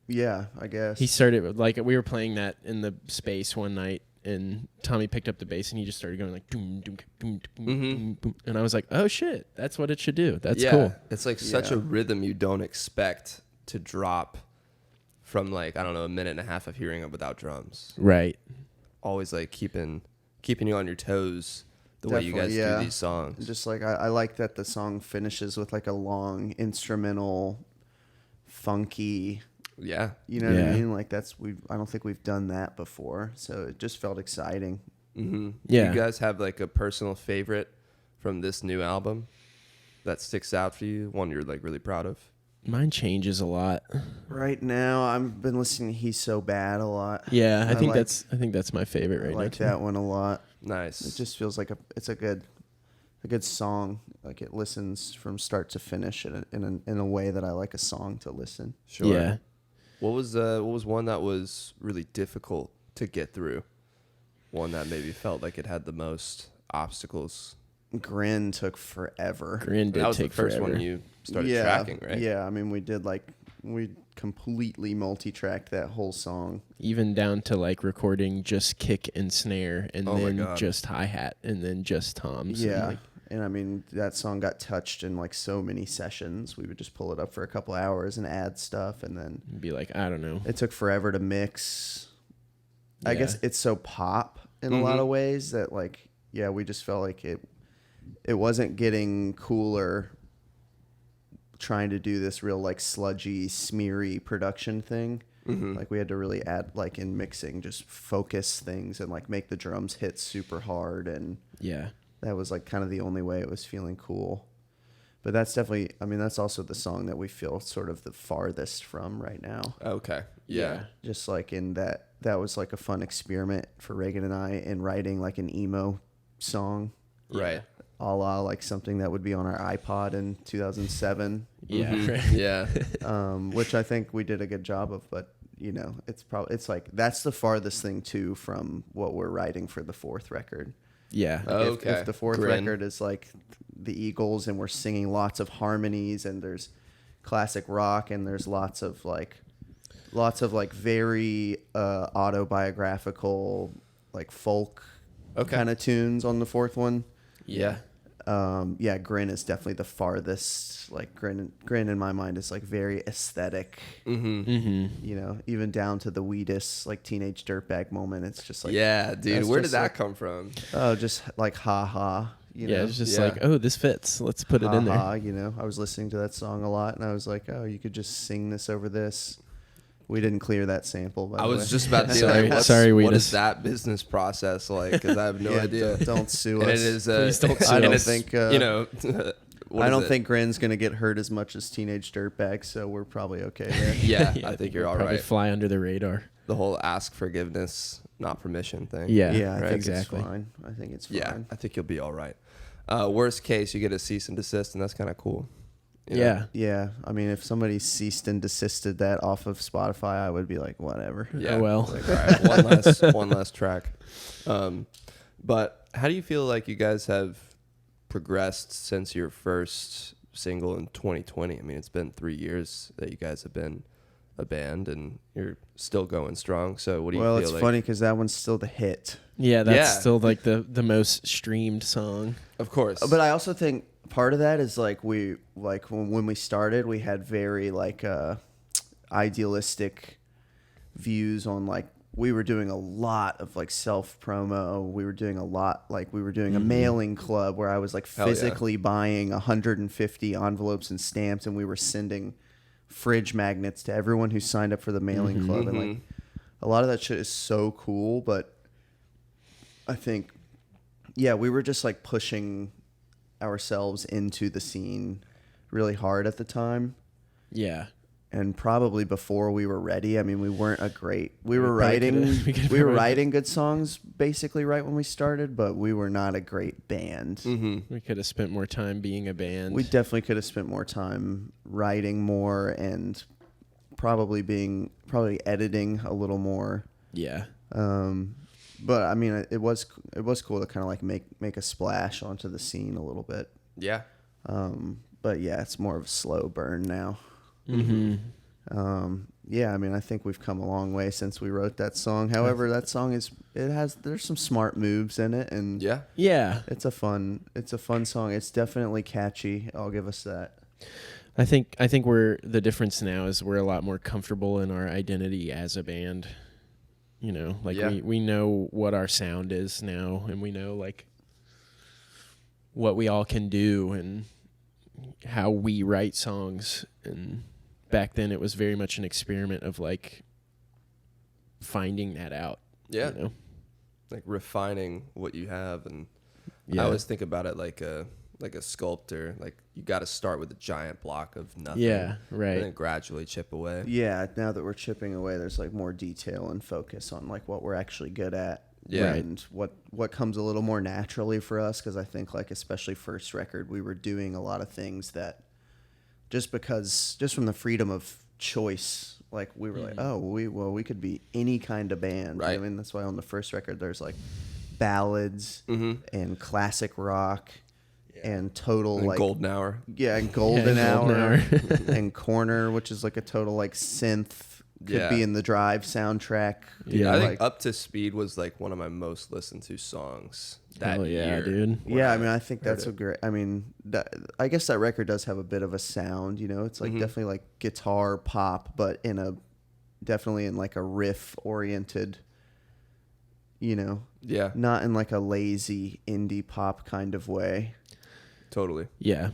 Yeah, I guess. He started like we were playing that in the space one night, and Tommy picked up the bass and he just started going like doom doom doom doom doom, boom, and I was like, oh shit, that's what it should do. That's cool. It's like such a rhythm you don't expect to drop from like, I don't know, a minute and a half of hearing it without drums. Right. Always like keeping you on your toes the way you guys Definitely, do these songs. Just like I like that the song finishes with like a long instrumental, funky. Yeah. You know what I Yeah. mean? Like I don't think we've done that before, so it just felt exciting. Yeah. You guys have like a personal favorite from this new album that sticks out for you? One you're like really proud of? Mine changes a lot. Right now, I've been listening to "He's So Bad" a lot. Yeah, I think like- that's my favorite I right like now. that one a lot. Nice. It just feels like it's a good song. Like it listens from start to finish in a way that I like a song to listen. Sure. Yeah. What was one that was really difficult to get through? One that maybe felt like it had the most obstacles. Grin took forever. Grin did That was take the first forever. one you started tracking, right? Yeah, I mean we completely multi-tracked that whole song. Even down to like recording just kick and snare, and Oh my then God. just hi-hat, and then just toms. Yeah. And like, And I mean, that song got touched in like so many sessions. We would just pull it up for a couple hours and add stuff. And then be like, I don't know. it took forever to mix. I Yeah. guess it's so pop in a lot of ways that like, yeah, we just felt like it wasn't getting cooler trying to do this real like sludgy, smeary production thing. Like we had to really add like in mixing, just focus things and like make the drums hit super hard. And Yeah. that was like kind of the only way it was feeling cool. But that's definitely, I mean, that's also the song that we feel sort of the farthest from right now. Okay. Yeah. Just like in that was like a fun experiment for Reagan and I in writing like an emo song, Right. a la like something that would be on our iPod in 2007, Yeah. Right. Yeah. which I think we did a good job of. But you know, it's like that's the farthest thing too from what we're writing for the fourth record. Yeah. Like if the fourth Grin. record is like the Eagles and we're singing lots of harmonies and there's classic rock and there's lots of like very autobiographical like folk kind of tunes on the fourth one. Yeah. Yeah, Grin is definitely the farthest. Like Grin in my mind is like very aesthetic. You know, even down to the weedest like teenage dirtbag moment. It's just like Yeah, dude. that's Where did just that like, come from? Oh, just like ha ha. You Yeah. know? It's just Yeah. like, oh, this fits. Let's put it in there. Ha-ha, you know, I was listening to that song a lot, and I was like, oh, you could just sing this over this. We didn't clear that sample. By I the was way. just about to be Sorry- like, what sorry, is Wheatus. that business process like? Because I have no Yeah, idea. Don't sue And us. it is. Please don't sue I don't and it's, think, you know. what I is don't it? think Grin's gonna get hurt as much as Teenage Dirtbag, so we're probably okay there. Yeah, Yeah, I think you're we'll all probably right. fly under the radar. The whole ask forgiveness, not permission thing. Yeah. Yeah, I right, think exactly. it's fine. I think it's fine. Yeah, I think you'll be all right. Worst case, you get a cease and desist, and that's kind of cool. You know? Yeah. Yeah, I mean, if somebody ceased and desisted that off of Spotify, I would be like, whatever. Yeah. Oh, well. Like, all right, one last track. But how do you feel like you guys have progressed since your first single in 2020? I mean, it's been 3 years that you guys have been a band, and you're still going strong. So what do you Well, feel it's like? funny because that one's still the hit. Yeah, that's Yeah. still like the most streamed song. Of course. But I also think part of that is like we like when we started, we had very like idealistic views on like we were doing a lot of like self promo. We were doing a lot like we were doing a mailing club where I was like Hell yeah. physically buying 150 envelopes and stamps, and we were sending fridge magnets to everyone who signed up for the mailing club. And like a lot of that shit is so cool, but I think, yeah, we were just like pushing ourselves into the scene really hard at the time. Yeah. And probably before we were ready. I mean, we weren't we were we writing good songs basically right when we started, but we were not a great band. We could have spent more time being a band. We definitely could have spent more time writing more and probably editing a little more. Yeah. But I mean, it was cool to kind of like make a splash onto the scene a little bit. Yeah. But yeah, it's more of a slow burn now. Yeah, I mean, I think we've come a long way since we wrote that song. However, that song there's some smart moves in it, and yeah, it's a fun song. It's definitely catchy. I'll give us that. I think the difference now is we're a lot more comfortable in our identity as a band. You know, like we know what our sound is now, and we know like what we all can do and how we write songs. And back then it was very much an experiment of like finding that out. Yeah. You know? Like refining what you have. And Yeah. I always think about it like a sculptor. Like you got to start with a giant block of nothing. Yeah, right. And then gradually chip away. Yeah, now that we're chipping away, there's like more detail and focus on like what we're actually good at. Yeah. And what comes a little more naturally for us, because I think like especially first record, we were doing a lot of things that just from the freedom of choice, like we were like, oh, we could be any kind of band. Right. I mean, that's why on the first record there's like ballads and classic rock and total And like golden hour. Yeah, and golden hour, Golden and corner, which is like a total like synth. Could be in the Drive soundtrack. Yeah, I like, think Up to Speed was like one of my most listened to songs that Hell yeah, year. dude. yeah, I mean, I think that's heard a great. I mean, I guess that record does have a bit of a sound. You know, it's like definitely like guitar pop, but definitely in like a riff oriented. You know, Yeah, not in like a lazy indie pop kind of way. totally. Yeah.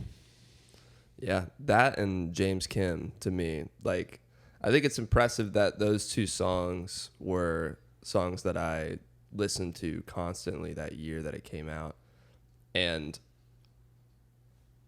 Yeah, that and James Kim, to me, like, I think it's impressive that those two songs were songs that I listened to constantly that year that it came out. And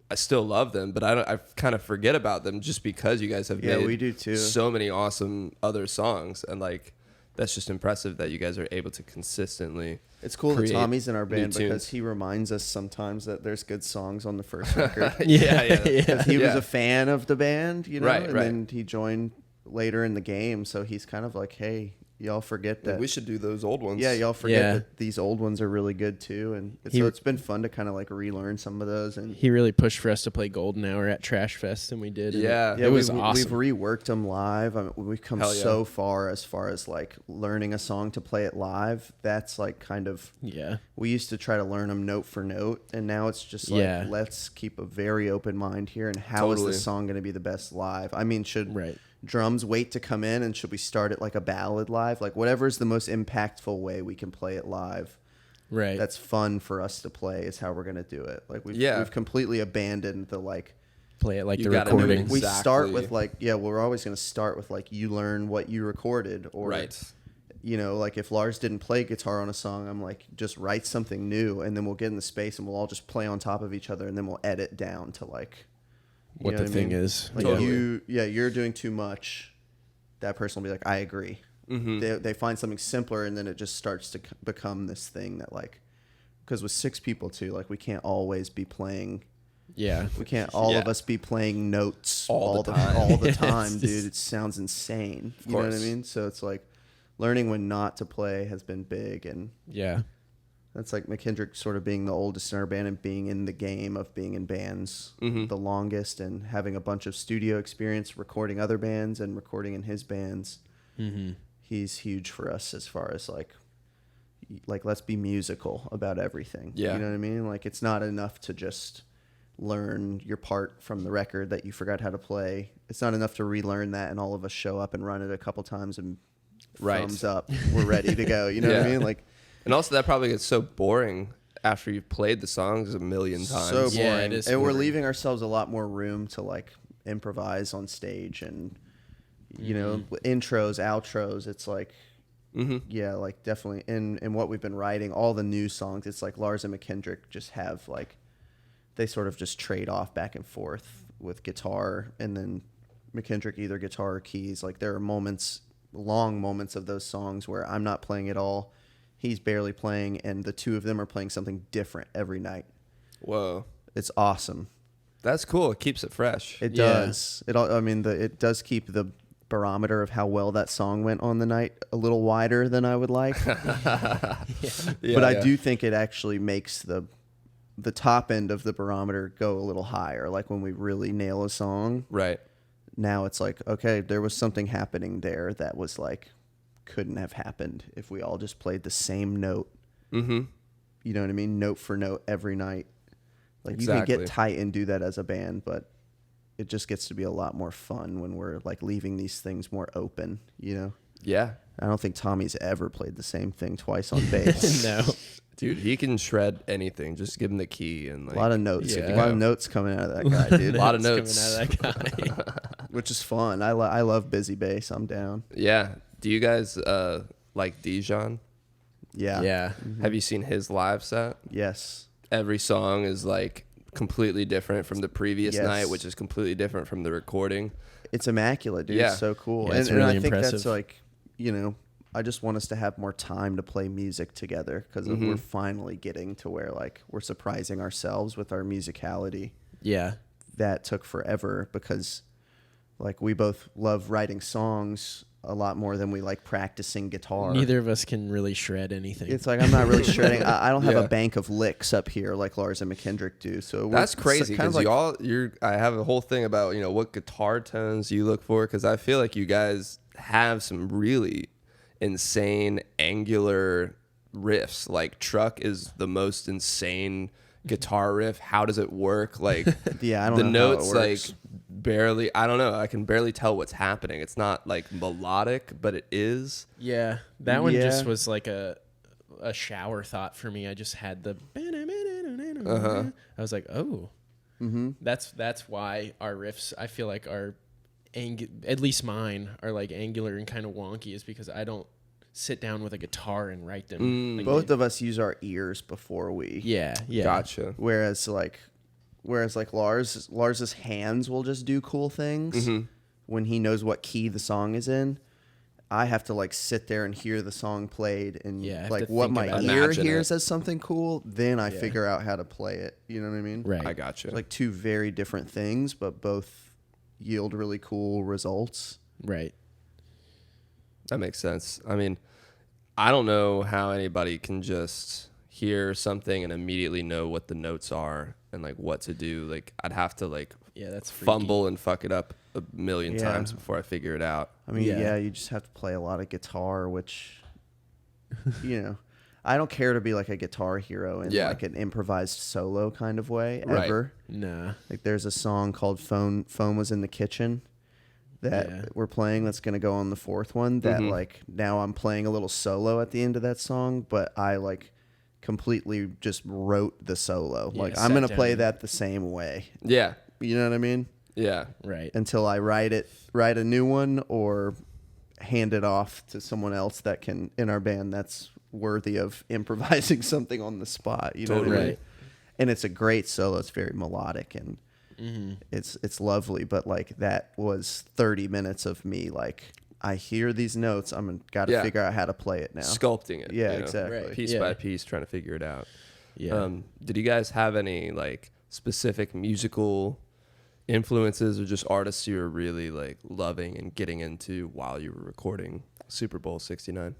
I still love them, but I kind of forget about them just because you guys have made we do too. so many awesome other songs. And, like, that's just impressive that you guys are able to consistently It's cool that create Tommy's in our new band tunes. because he reminds us sometimes that there's good songs on the first record. Yeah. Because he was Yeah. a fan of the band, you know, Right, and right. then he joined later in the game, so he's kind of like, hey, y'all forget that. Like, we should do those old ones. Yeah, y'all forget Yeah. that these old ones are really good too, and so it's been fun to kind of like relearn some of those. And He really pushed for us to play Golden Hour at Trashfest, and we did. And Yeah. it was we've awesome. We've reworked them live. I mean, we've come Hell yeah. so far as like learning a song to play it live. That's like kind of Yeah. we used to try to learn them note for note, and now it's just like Yeah. let's keep a very open mind here. And how is Totally. this song going to be the best live? I mean, should Right. drums wait to come in, and should we start it like a ballad live? Like whatever is the most impactful way we can play it live. Right. That's fun for us to play is how we're going to do it. Like we've completely abandoned the like. play it like You the gotta know recording. We start Exactly. with like, we're always going to start with like you learn what you recorded, or Right. you know, like if Lars didn't play guitar on a song, I'm like, just write something new, and then we'll get in the space and we'll all just play on top of each other, and then we'll edit down to like what know the what I thing mean? is. like Totally. you're doing too much. That person will be like, I agree. They find something simpler, and then it just starts to become this thing that like, because with 6 people too, like we can't always be playing. Yeah. We can't all of Yeah. us be playing notes All the time. all the Yes. time, dude. It sounds insane. You know what I course. mean? So it's like learning when not to play has been big, and Yeah. that's like McKendrick sort of being the oldest in our band and being in the game of being in bands the longest, and having a bunch of studio experience recording other bands and recording in his bands. He's huge for us as far as like let's be musical about everything. Yeah. You know what I mean? Like it's not enough to just learn your part from the record that you forgot how to play. It's not enough to relearn that and all of us show up and run it a couple times and Right. thumbs up, we're ready to go. You know what I Yeah. mean? Like And also, that probably gets so boring after you've played the songs a million times. so boring. Yeah, it is and we're boring. leaving ourselves a lot more room to like improvise on stage, and you know, intros, outros. It's like, yeah, like definitely in what we've been writing, all the new songs. It's like Lars and McKendrick just have like, they sort of just trade off back and forth with guitar, and then McKendrick either guitar or keys. Like there are moments, long moments of those songs where I'm not playing at all, he's barely playing, and the two of them are playing something different every night. Whoa, it's awesome. That's cool. It keeps it fresh. It does. It does keep the barometer of how well that song went on the night a little wider than I would like. But I do think it actually makes the top end of the barometer go a little higher. Like when we really nail a song, right now it's like, okay, there was something happening there that was like, couldn't have happened if we all just played the same note. You know what I mean? Note for note every night. Like you can get tight and do that as a band, but it just gets to be a lot more fun when we're like leaving these things more open, you know? Yeah. I don't think Tommy's ever played the same thing twice on bass. No. Dude, he can shred anything. Just give him the key and like a lot of notes. Yeah. A lot of notes coming out of that guy, dude. a lot of notes coming out of that guy. Which is fun. I love busy bass. I'm down. Yeah. Do you guys like Dijon? Yeah. Yeah. Have you seen his live set? Yes. Every song is like completely different from the previous night, which is completely different from the recording. It's immaculate, dude. Yeah. It's so cool. Yeah, it's and really I think impressive. that's like, you know, I just want us to have more time to play music together, because we're finally getting to where like we're surprising ourselves with our musicality. Yeah. That took forever because like we both love writing songs a lot more than we like practicing guitar. Neither of us can really shred anything. It's like I'm not really shredding. I don't have Yeah. a bank of licks up here like Lars and McKendrick do. So That's crazy kind of because like, I have a whole thing about, you know, what guitar tones you look for, because I feel like you guys have some really insane angular riffs. Like Truck is the most insane guitar riff. How does it work? Like yeah, I don't the know notes how it works. like barely, I don't know, I can barely tell what's happening. It's not like melodic, but it is. Yeah, that one Yeah. just was like a shower thought for me. I just had the. I was like, oh, that's why our riffs, I feel like are, at least mine are like angular and kind of wonky, is because I don't sit down with a guitar and write them. Like, both of us use our ears before we. Yeah. Gotcha. Whereas Lars's hands will just do cool things when he knows what key the song is in. I have to like sit there and hear the song played and Yeah, I have like to what think my about it. ear Imagine hears it. as something cool. Then I figure out how to play it. You know what I mean? Right. I gotcha. It's like two very different things, but both yield really cool results. Right. That makes sense. I mean, I don't know how anybody can just hear something and immediately know what the notes are and like what to do. Like I'd have to like Yeah, that's freaky. fumble and fuck it up a million Yeah. times before I figure it out. I mean, Yeah. yeah, you just have to play a lot of guitar, which, you know, I don't care to be like a guitar hero in Yeah. like an improvised solo kind of way Right. ever. Nah. Like there's a song called Phone Was in the Kitchen that we're playing that's going to go on the fourth one that like now I'm playing a little solo at the end of that song, but I like completely just wrote the solo. Yeah, like I'm sat going to play down. that the same way. Yeah. You know what I mean? Yeah. Right. Until I write a new one or hand it off to someone else that can in our band that's worthy of improvising something on the spot. You know what I Totally. mean? Right. And it's a great solo. It's very melodic and it's lovely. But like that was 30 minutes of me like I hear these notes. I'm got to Yeah. figure out how to play it now. Sculpting it. Yeah, you know, exactly. Right. Piece Yeah. by piece, trying to figure it out. Yeah. Did you guys have any like specific musical influences or just artists you were really like loving and getting into while you were recording Super Bowl 69?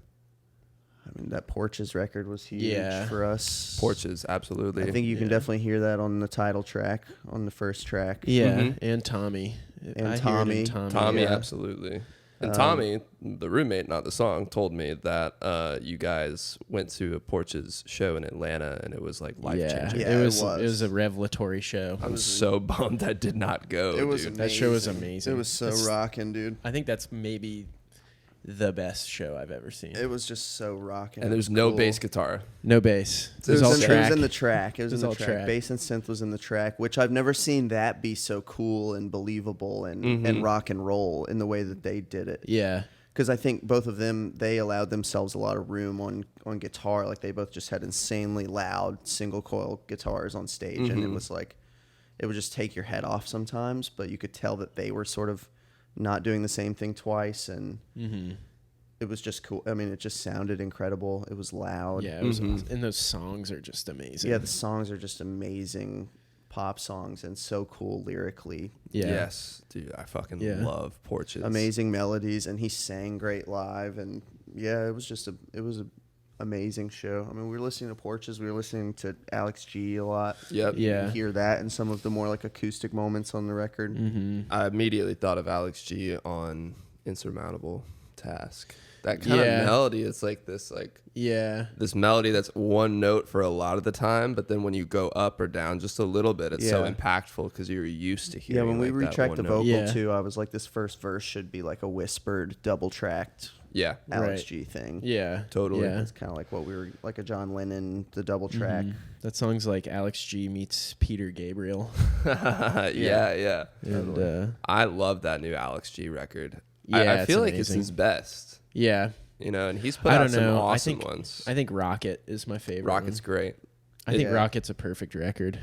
I mean, that Porches record was huge Yeah. for us. Porches, absolutely. I think you can definitely hear that on the title track, on the first track. Yeah, and Tommy. And I hear it Tommy. in Tommy. Tommy, yeah. absolutely. And Tommy, the roommate, not the song, told me that you guys went to a Porches show in Atlanta and it was like life changing. Yeah, it it was. was. It was a revelatory show. I'm so bummed I did not go. It was dude. That show was amazing. It was so That's- rocking, dude. I think that's maybe the best show I've ever seen. It was just so rocking. And there's no bass guitar. No bass. It was all in, track. It was in the track. It was in the all track. track. Bass and synth was in the track, which I've never seen that be so cool and believable and rock and roll in the way that they did it. Yeah. Because I think both of them, they allowed themselves a lot of room on guitar. Like they both just had insanely loud single coil guitars on stage, and it was like, it would just take your head off sometimes. But you could tell that they were sort of not doing the same thing twice, and it was just cool. I mean, it just sounded incredible. It was loud. Yeah, it was awesome. And those songs are just amazing. Yeah, the songs are just amazing pop songs and so cool lyrically. Yeah. Yes, dude, I fucking love Porches. Amazing melodies, and he sang great live, and yeah, it was a amazing show. I mean, we were listening to Porches, we were listening to Alex G a lot. Yep. Yeah. You hear that in some of the more like acoustic moments on the record. I immediately thought of Alex G on Insurmountable Task. That kind of melody, it's like this this melody that's one note for a lot of the time, but then when you go up or down just a little bit, it's so impactful because you're used to hearing. Yeah, when we like retracked the that one vocal note. too, I was like, this first verse should be like a whispered, double tracked Alex G thing. Yeah. Totally. Yeah. It's kind of like what we were, like a John Lennon, the double track. That song's like Alex G meets Peter Gabriel. yeah. And I love that new Alex G record. Yeah, I it's feel like it's amazing. his best. yeah. You know, and he's put I out don't some know. awesome ones. I think Rocket is my favorite. Rocket's one. great. I think Yeah. Rocket's a perfect record.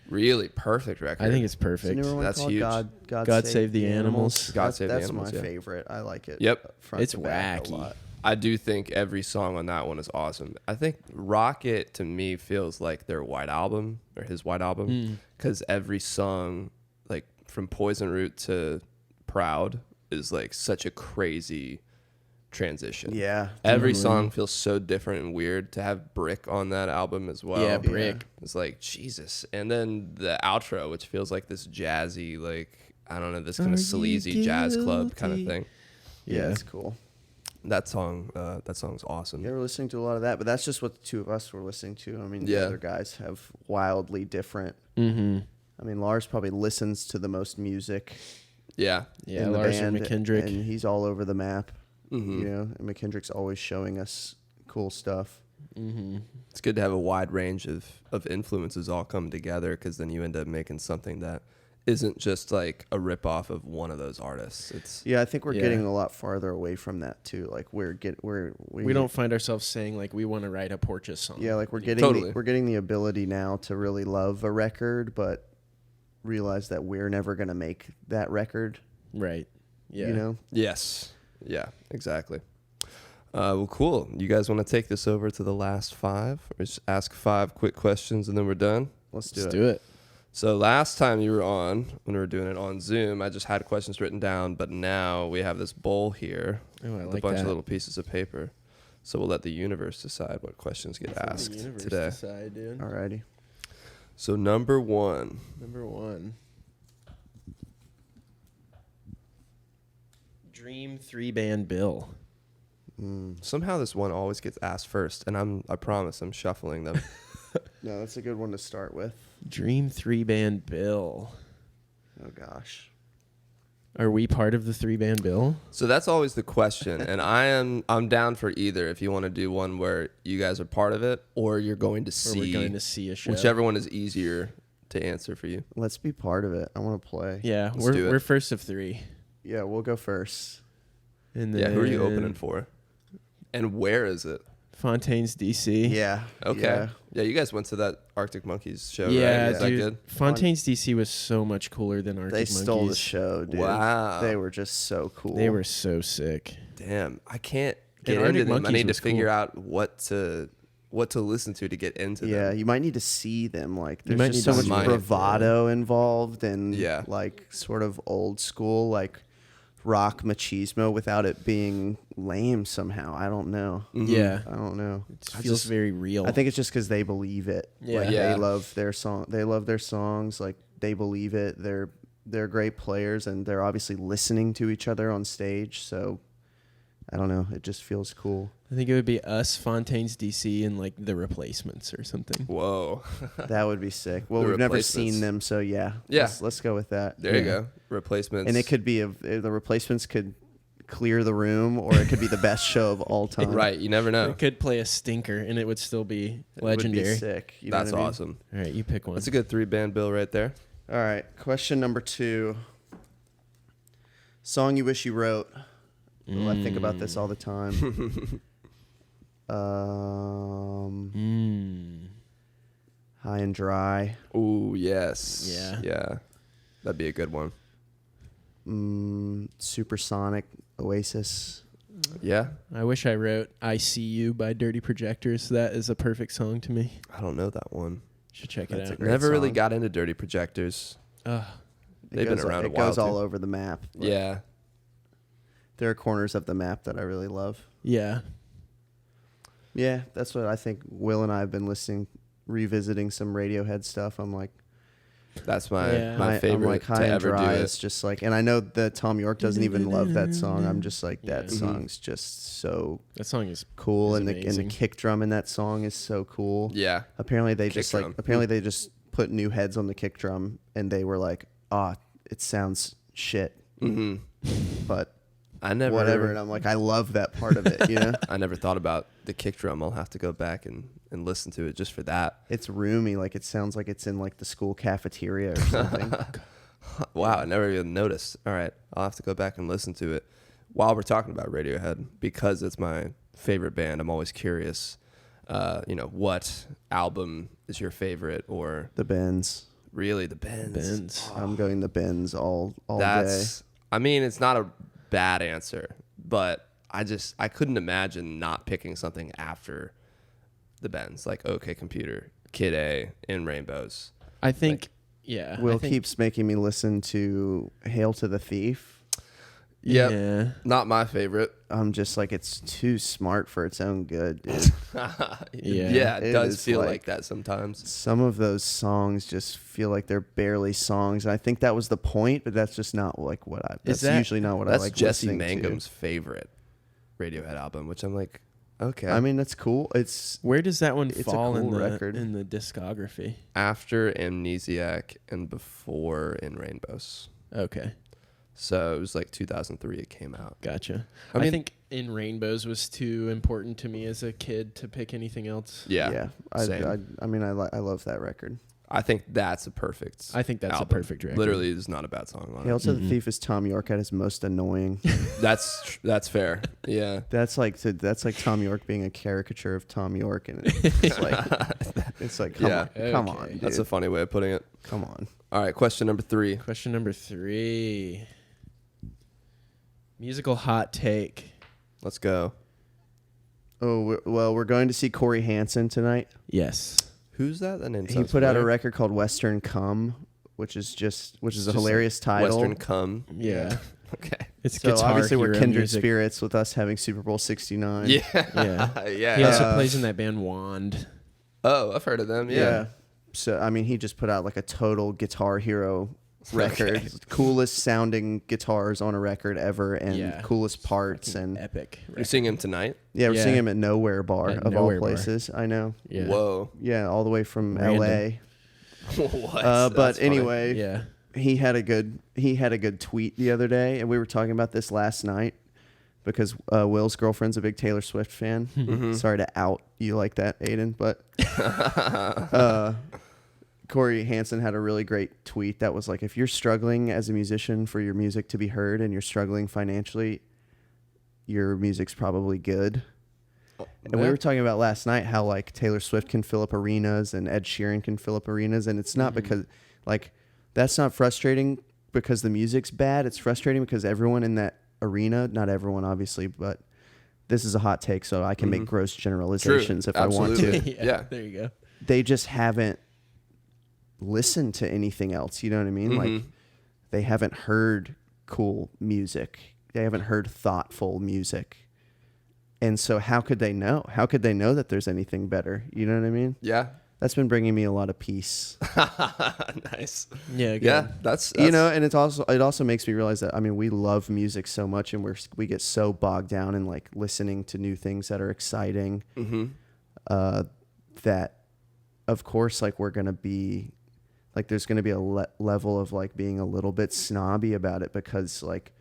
Really perfect record. I think it's Is the perfect. newer one That's called huge. God Save the Animals. God Save the That's Animals, my yeah. favorite. I like it. Yep. Front It's to back wacky. a lot. I do think every song on that one is awesome. I think Rocket to me feels like their White Album or his White Album because every song, like from Poison Root to Proud, is like such a crazy transition. Yeah. Every song feels so different and weird. To have Brick on that album as well. Yeah, Brick. It's like Jesus. And then the outro, which feels like this jazzy, like I don't know, this kind of sleazy jazz club kind of thing. Yeah, it's cool. That song's awesome. Yeah, we're listening to a lot of that, but that's just what the two of us were listening to. I mean, Yeah. the other guys have wildly different. Mm-hmm. I mean, Lars probably listens to the most music Yeah. Yeah, in the Lars band, and McKendrick. and he's all over the map. You know, and McKendrick's always showing us cool stuff. It's good to have a wide range of influences all come together because then you end up making something that isn't just like a ripoff of one of those artists. It's Yeah, I think we're Yeah. getting a lot farther away from that too. Like we We don't find ourselves saying like we want to write a Porches song. Yeah, like we're getting Totally. we're getting the ability now to really love a record, but realize that we're never gonna make that record. Right. Yeah. You know. yes. Yeah, exactly. Well, cool. You guys want to take this over to the last 5 or just ask 5 quick questions and then we're done? Let's do Let's it. do it. So last time you were on, when we were doing it on Zoom, I just had questions written down, but now we have this bowl here Oh, I with like a bunch that. of little pieces of paper. So we'll let the universe decide what questions get asked today. Decide, dude. Alrighty. So number 1. Number 1. Dream 3-band bill. Somehow this one always gets asked first, and I promise I'm shuffling them. No, that's a good one to start with. Dream 3-band bill. Oh gosh. Are we part of the 3-band bill? So that's always the question, and I'm down for either. If you want to do one where you guys are part of it, or you're going to Or see, we're going to see a show? whichever one is easier to answer for you. Let's be part of it. I want to play. Yeah, Let's do it. we're first of 3. Yeah, we'll go first. And Yeah, who are you then opening for? And where is it? Fontaine's DC. Yeah. Okay. Yeah, you guys went to that Arctic Monkeys show, Yeah, right? Is that dude. good? Fontaines DC was so much cooler than Arctic They Monkeys. stole the show, dude. Wow. They were just so cool. They were so sick. Damn, I can't get And into Arctic them. I Monkeys need to was figure cool. out what to listen to get into Yeah, them. you might need to see them. Like, You there's might just need so to much see it. bravado involved and Yeah. like sort of old school, like rock machismo without it being lame somehow. I don't know. Yeah. I don't know. It feels very real. I think it's just because they believe it. Yeah. Like, Yeah. they love their song. They love their songs. Like, they believe it. They're great players, and they're obviously listening to each other on stage. So I don't know. It just feels cool. I think it would be us, Fontaine's DC, and like the Replacements or something. Whoa. That would be sick. Well, The we've never Replacements. seen them, so yeah. Yeah. Let's go with that. There you Yeah. go. Replacements. And it could be the Replacements could clear the room, or it could be the best show of all time. Right, you never know. It could play a stinker, and it would still be It legendary. would be sick. You know That's what I mean? awesome. All right, you pick one. That's a good 3-band bill right there. All right, question number 2. Song you wish you wrote. Oh, I think about this all the time. High and Dry. Ooh, yes. Yeah. Yeah. That'd be a good one. Supersonic, Oasis. Yeah. I wish I wrote "I See You" by Dirty Projectors. That is a perfect song to me. I don't know that one. Should check That's it a out. great Never really song. got into Dirty Projectors. They've been around a while. It goes all too. over the map. Like, Yeah. there are corners of the map that I really love. Yeah. Yeah, that's what I think. Will and I have been revisiting some Radiohead stuff. I'm like, That's my Yeah. favorite I'm like to High and ever do Dry it. is just like, and I know that Tom York doesn't even love that song. I'm just like, that Yeah. song's just so That song is cool, It's and the amazing. kick drum in that song is so cool. Yeah. Apparently they Kick just drum. they just put new heads on the kick drum, and they were like, it sounds shit, hmm but I never whatever. And I'm like, I love that part of it. You know, I never thought about the kick drum. I'll have to go back and listen to it just for that. it's roomy. Like it sounds like it's in like the school cafeteria or something. Wow, I never even noticed. All right, I'll have to go back and listen to it. While we're talking about Radiohead, because it's my favorite band, I'm always curious. What album is your favorite, or The Bends. really the Bends? Bends. I'm going the Bends all day. That's. I mean, it's not a bad answer, but I couldn't imagine not picking something after the Bends, like OK Computer, Kid A, In Rainbows. I think. Yeah. Will I think, keeps making me listen to Hail to the Thief. Yep. Yeah. Not my favorite. I'm just like, it's too smart for its own good, dude. Yeah, it It does is feel like- like that sometimes. Some of those songs just feel like they're barely songs. And I think that was the point, but that's just not like what I. That's that- usually not what I That's like Jesse listening Mangum's favorite Radiohead album, which I'm like, okay. to. I mean, that's cool. It's Where does that one It's a fall cool in the record. in the discography? after Amnesiac and before In Rainbows. Okay, So it was like 2003 it came out. gotcha. I I, mean- think "In Rainbows" was too important to me as a kid to pick anything else. Yeah. Same. I mean, I love that record. I think that's a perfect I think that's album. a perfect record. Literally is not a bad song on Hail it. to the Thief is Tom York at his most annoying. That's fair. Yeah. That's like Tom York being a caricature of Tom York, and it's like come Yeah. on, come Okay. on, dude. That's a funny way of putting it. Come on. All right, question number 3. Question number 3. Musical hot take. Let's go. Oh well, we're going to see Corey Hansen tonight. Yes. Who's that? That name He sounds put out a familiar. record called Western Come, which is a Just hilarious title. Western Come. Yeah. Okay. It's So guitar obviously we're hero kindred music. spirits with us having Super Bowl 69. Yeah. Yeah. Yeah. He also plays in that band Wand. Oh, I've heard of them. Yeah. So I mean, he just put out like a total Guitar Hero record, Okay. coolest sounding guitars on a record ever, and Yeah. coolest parts, and Epic. You're seeing him tonight? yeah, we're Yeah. seeing him at Nowhere Bar At of Nowhere all Bar. places. I know. Yeah. Whoa. Yeah, all the way from Random. L.A. What? But That's funny. anyway, Yeah. he had a good tweet the other day, and we were talking about this last night because Will's girlfriend's a big Taylor Swift fan. Mm-hmm. Sorry to out you like that, Aiden, but Corey Hansen had a really great tweet that was like, if you're struggling as a musician for your music to be heard and you're struggling financially, your music's probably good. And we were talking about last night how like Taylor Swift can fill up arenas and Ed Sheeran can fill up arenas, and it's not because like that's not frustrating because the music's bad. It's frustrating because everyone in that arena, not everyone obviously, but this is a hot take, so I can make gross generalizations if I want Absolutely. to. Yeah. There you go. They just haven't listened to anything else. You know what I mean? Like they haven't heard cool music. They haven't heard thoughtful music. And so how could they know? How could they know that there's anything better? You know what I mean? Yeah. That's been bringing me a lot of peace. Nice. Yeah. Good. Yeah. That's You know, and it also makes me realize that, I mean, we love music so much, and we get so bogged down in like listening to new things that are exciting, that of course, like we're going to be like, there's going to be a level of like being a little bit snobby about it because like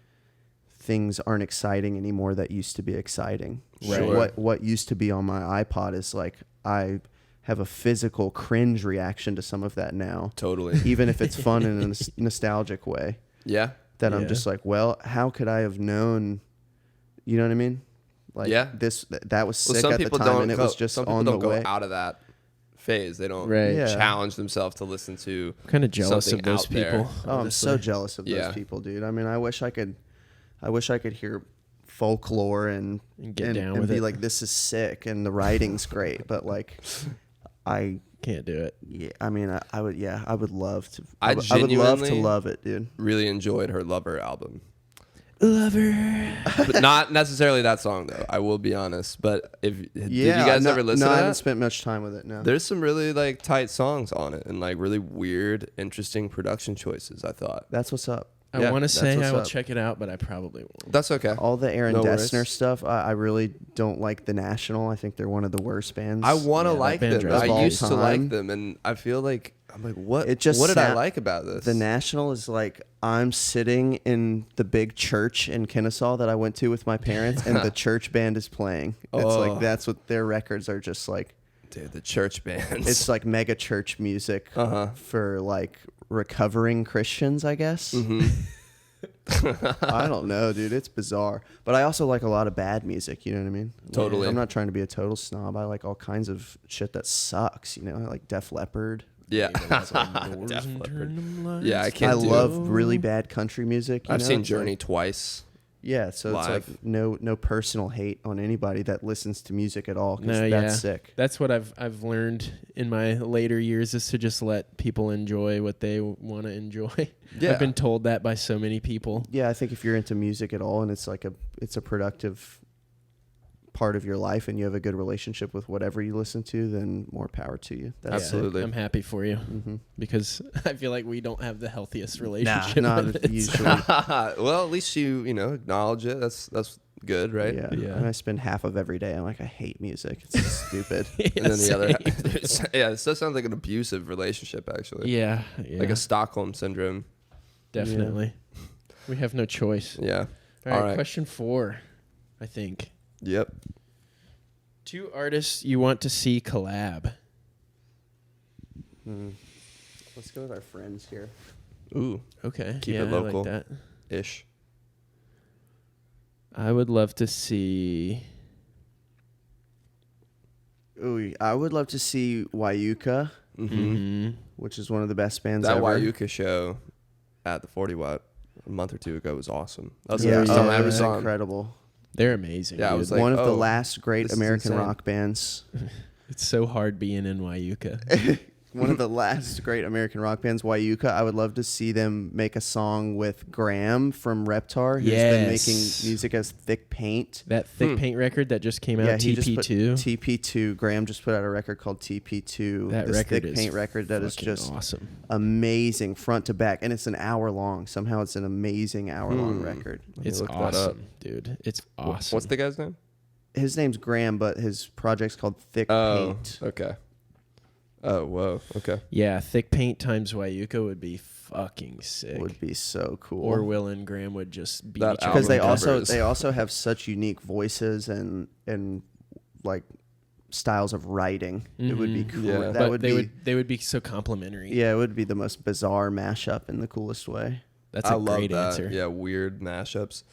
things aren't exciting anymore that used to be exciting. Right. So Sure. what used to be on my iPod is like I have a physical cringe reaction to some of that now. Totally. Even if it's fun in a nostalgic way. Yeah. That I'm Yeah. just like, well, how could I have known? You know what I mean? Like Yeah. that was sick some at the people time, don't and it go, was just some people on don't the way. go out of that phase. They don't Right. Yeah. challenge themselves to listen to. I'm kind of jealous something of those out there. people. Oh, I'm so honestly. jealous of Yeah. those people, dude. I mean, I wish I could hear folklore and get down with be it. like, this is sick and the writing's great, but like, I Can't do it. I mean, I would love to. I I would love to genuinely- love it, dude. Really enjoyed her Lover album. Lover. But not necessarily that song though. I will be honest. But did you Yeah, guys no, ever listen No, to I that? haven't spent much time with it. No. There's some really like tight songs on it and like really weird, interesting production choices. I thought That's what's up. I Yeah, want to that's say what's I will up. check it out, but I probably won't. that's okay. All the Aaron No Dessner worries. stuff, I really don't like. The National, I think they're one of the worst bands. I want to Yeah, that like band them. drives me I crazy. used to All like time. them, and I feel like I'm like, what? It just what did I sat- like about this? The National is like I'm sitting in the big church in Kennesaw that I went to with my parents, and the church band is playing. It's Oh. like that's what their records are just like. Dude, the church bands. It's like mega church music Uh-huh. for like recovering Christians, I guess. Mhm. I don't know, dude. It's bizarre. But I also like a lot of bad music. You know what I mean? Like, Totally. I'm not trying to be a total snob. I like all kinds of shit that sucks. You know, I like Def Leppard. yeah. Doors Def and Leppard. turn them lights Yeah, I can't I do- love really bad country music. You I've know? seen It's Journey like- twice. yeah, so live. it's like no personal hate on anybody that listens to music at all. 'Cause No, that's yeah. sick. That's what I've learned in my later years is to just let people enjoy what they want to enjoy. Yeah. I've been told that by so many people. Yeah, I think if you're into music at all and it's like it's a productive part of your life and you have a good relationship with whatever you listen to, then more power to you. That's Absolutely. I'm happy for you Mm-hmm. because I feel like we don't have the healthiest Nah, relationship. not with it. usually. Well, at least you acknowledge it. That's good, right? Yeah. Yeah. And I spend half of every day. I'm like, I hate music. It's so stupid. And then the other, Same. yeah, this does sound like an abusive relationship, actually. yeah, Like a Stockholm syndrome. definitely. We have no choice. Yeah. All right, All right. question 4, I think. Yep. 2 artists you want to see collab. Let's go with our friends here. Ooh, Okay. Keep yeah, it local. I like that. ish. I would love to see. Ooh, I would love to see Wyuka, Mm-hmm. which is one of the best bands That ever. Wyuka show at the 40 Watt a month or two ago was awesome. That was Yeah, the first time I it ever was saw him. incredible. They're amazing. Yeah, I dude. was like, One of the oh, last great this is American insane. rock bands. It's so hard being in Wyuka. One of the last great American rock bands, Wyuka. I would love to see them make a song with Graham from Reptar, who's been making Yes. music as Thick Paint. That Thick Paint record that just came out, Yeah, he just put TP2. TP2. Graham just put out a record called TP2. That this record Thick is Paint record that is fucking just awesome. amazing front to back, and it's an hour long. Somehow it's an amazing hour long Hmm. record. Let me It's look that up. awesome, dude. It's awesome. What's the guy's name? His name's Graham, but his project's called Thick Oh, Paint. okay. Oh, whoa. Okay. Yeah, Thick Paint times Wyuka would be fucking sick. Would be so cool. Or Will and Graham would just beat That each other. because they album also covers. they also have such unique voices and like styles of writing. It would be Mhm. cool. Yeah. That but would they be would would be so complimentary. yeah, it would be the most bizarre mashup in the coolest way. That's I a love great that. answer. Yeah, weird mashups.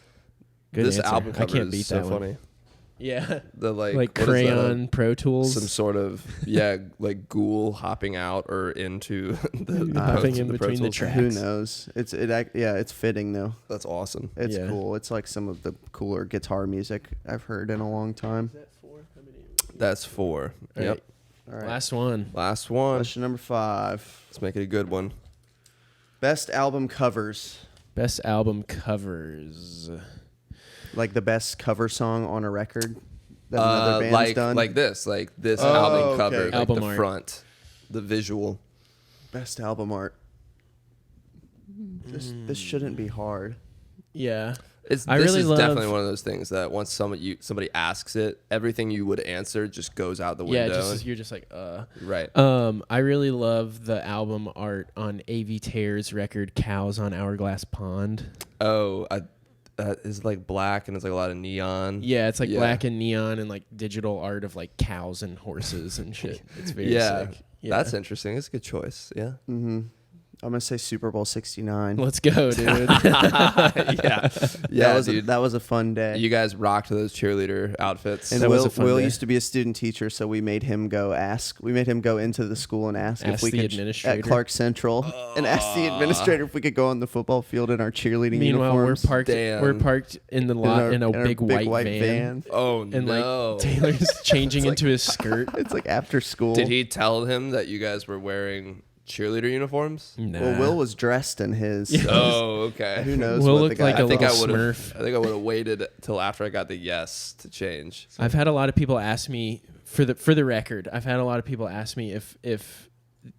Good This answer. album I cover can't is beat so that one. funny. Yeah, The like like what is that, Crayon Pro Tools. some sort of like ghoul hopping out or into the Hopping Pro- in the between the Pro Tools. tracks. Who knows? It's fitting though. That's awesome. It's Yeah. cool. It's like some of the cooler guitar music I've heard in a long time. That's 4. All Yep. right. All right. Last one. Last one. Question number 5. Let's make it a good one. Best album covers. Best album covers. Like the best cover song on a record that another band's like done. like this Oh, album okay. cover, like Album the art. front, the visual. Best album art. This shouldn't be hard. Yeah. This really is love- definitely one of those things that once somebody asks it, everything you would answer just goes out the Yeah, window. you're just like, Right. I really love the album art on A.V. Taylor's record "Cows on Hourglass Pond." Oh, is like black and it's like a lot of neon. Yeah, it's like black and neon and like digital art of like cows and horses and shit. It's very sick. Yeah. That's interesting. It's a good choice. Yeah. Mm-hmm. I'm gonna say Super Bowl 69. Let's go, dude. Yeah, that was a fun day. You guys rocked those cheerleader outfits. And That was a fun Will day. used to be a student teacher, so we made him go into the school and ask if we the could administrator. at Clark Central and ask the administrator if we could go on the football field in our cheerleading Meanwhile, uniforms. Damn. we're parked in the lot in a our big white van. Oh And no! like Taylor's changing into his skirt. It's like after school. Did he tell him that you guys were wearing cheerleader uniforms? Nah. Well, Will was dressed in his. Yeah. Oh, okay. Who knows Will what the looked guy? like a I think I little would have. Smurf. I think I would have waited till after I got the yes to change. I've had a lot of people ask me for the record. I've had a lot of people ask me if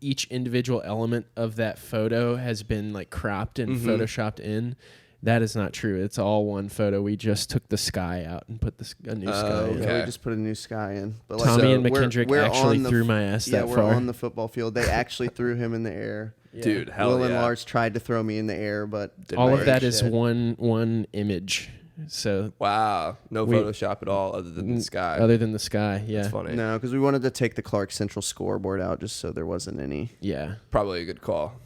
each individual element of that photo has been like cropped and photoshopped in. That is not true. It's all one photo. We just took the sky out and put a new sky Oh, in. okay. Yeah, we just put a new sky in. But Tommy and we're- McKendrick we're actually on the threw my ass Yeah, that we're far. on the football field. They actually threw him in the air. Yeah. Dude, hell Will and yeah. Lars tried to throw me in the air, but Didn't all work. of that is Shit. one image. So Wow, no We- Photoshop at all other than the sky. other than the sky, yeah, That's funny. No, because we wanted to take the Clark Central scoreboard out just so there wasn't any. yeah, Probably a good call.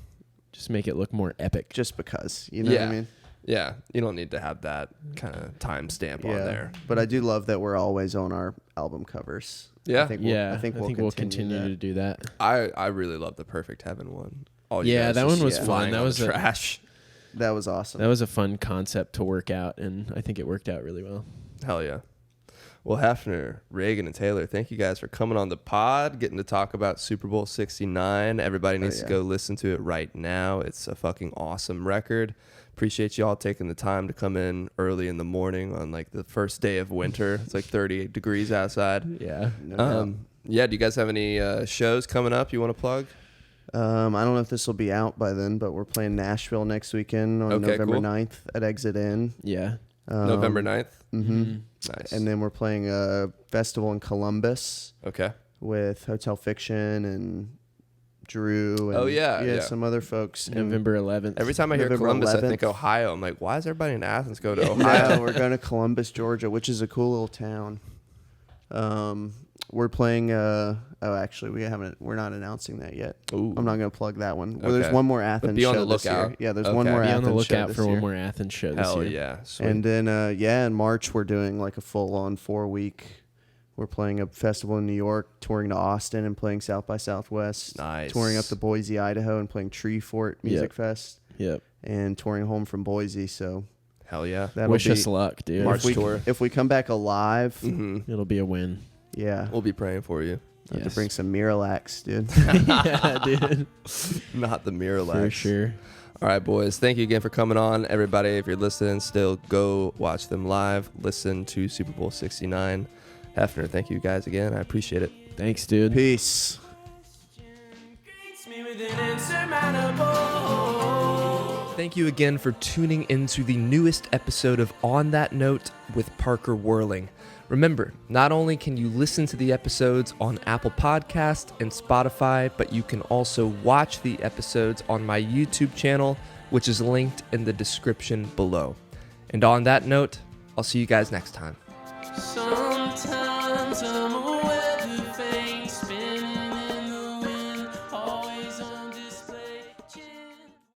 just make it look more epic. Just because, you know what I mean? Yeah, you don't need to have that kind of timestamp on there. But I do love that we're always on our album covers. Yeah. I think Yeah, I think we'll continue to that. do that. I really love the Perfect Heaven one. All you Yeah, guys that just one was fun. flying That on was the a- trash. That was awesome. That was a fun concept to work out, and I think it worked out really well. Hell yeah. Well, Heffner, Reagan, and Taylor, thank you guys for coming on the pod, getting to talk about Super Bowl 69. Everybody needs to go listen to it right now. It's a fucking awesome record. Appreciate y'all taking the time to come in early in the morning on like the first day of winter. It's like 38 degrees outside. Yeah. Yeah, do you guys have any shows coming up you want to plug? I don't know if this will be out by then, but we're playing Nashville next weekend on Okay, November cool. 9th at Exit Inn. Yeah. November 9th? Mm-hmm. Nice. And then we're playing a festival in Columbus Okay. with Hotel Fiction and Drew. And, Oh, yeah. some other folks. And November 11th. Every time I hear November Columbus, 11th. I think Ohio. I'm like, why is everybody in Athens go to Ohio? Yeah, we're going to Columbus, Georgia, which is a cool little town. We're playing. Actually, we're not announcing that yet. Ooh. I'm not going to plug that one. Well, there's Okay. one more Athens be on show the this year. lookout. Yeah, there's Okay. one more Be Athens on the show lookout this for one year. more Athens show this Hell year. yeah. Sweet. And then, in March we're doing like a full-on 4-week. We're playing a festival in New York, touring to Austin, and playing South by Southwest. Nice. Touring up to Boise, Idaho, and playing Tree Fort Music Fest, Yep. and touring home from Boise. So Hell yeah. that'll Wish be us luck, dude. March tour. if we come back alive. Mm-hmm. It'll be a win. Yeah, We'll be praying for you. I have to Yes. bring some Miralax, dude. Yeah, dude. Not the Miralax. For sure. All right, boys. Thank you again for coming on. Everybody, if you're listening still, go watch them live. Listen to Super Bowl 69. Heffner, thank you guys again. I appreciate it. Thanks, dude. Peace. Thank you again for tuning into the newest episode of On That Note with Parker Whirling. Remember, not only can you listen to the episodes on Apple Podcast and Spotify, but you can also watch the episodes on my YouTube channel, which is linked in the description below. And on that note, I'll see you guys next time. Sometimes I'm a weather vane.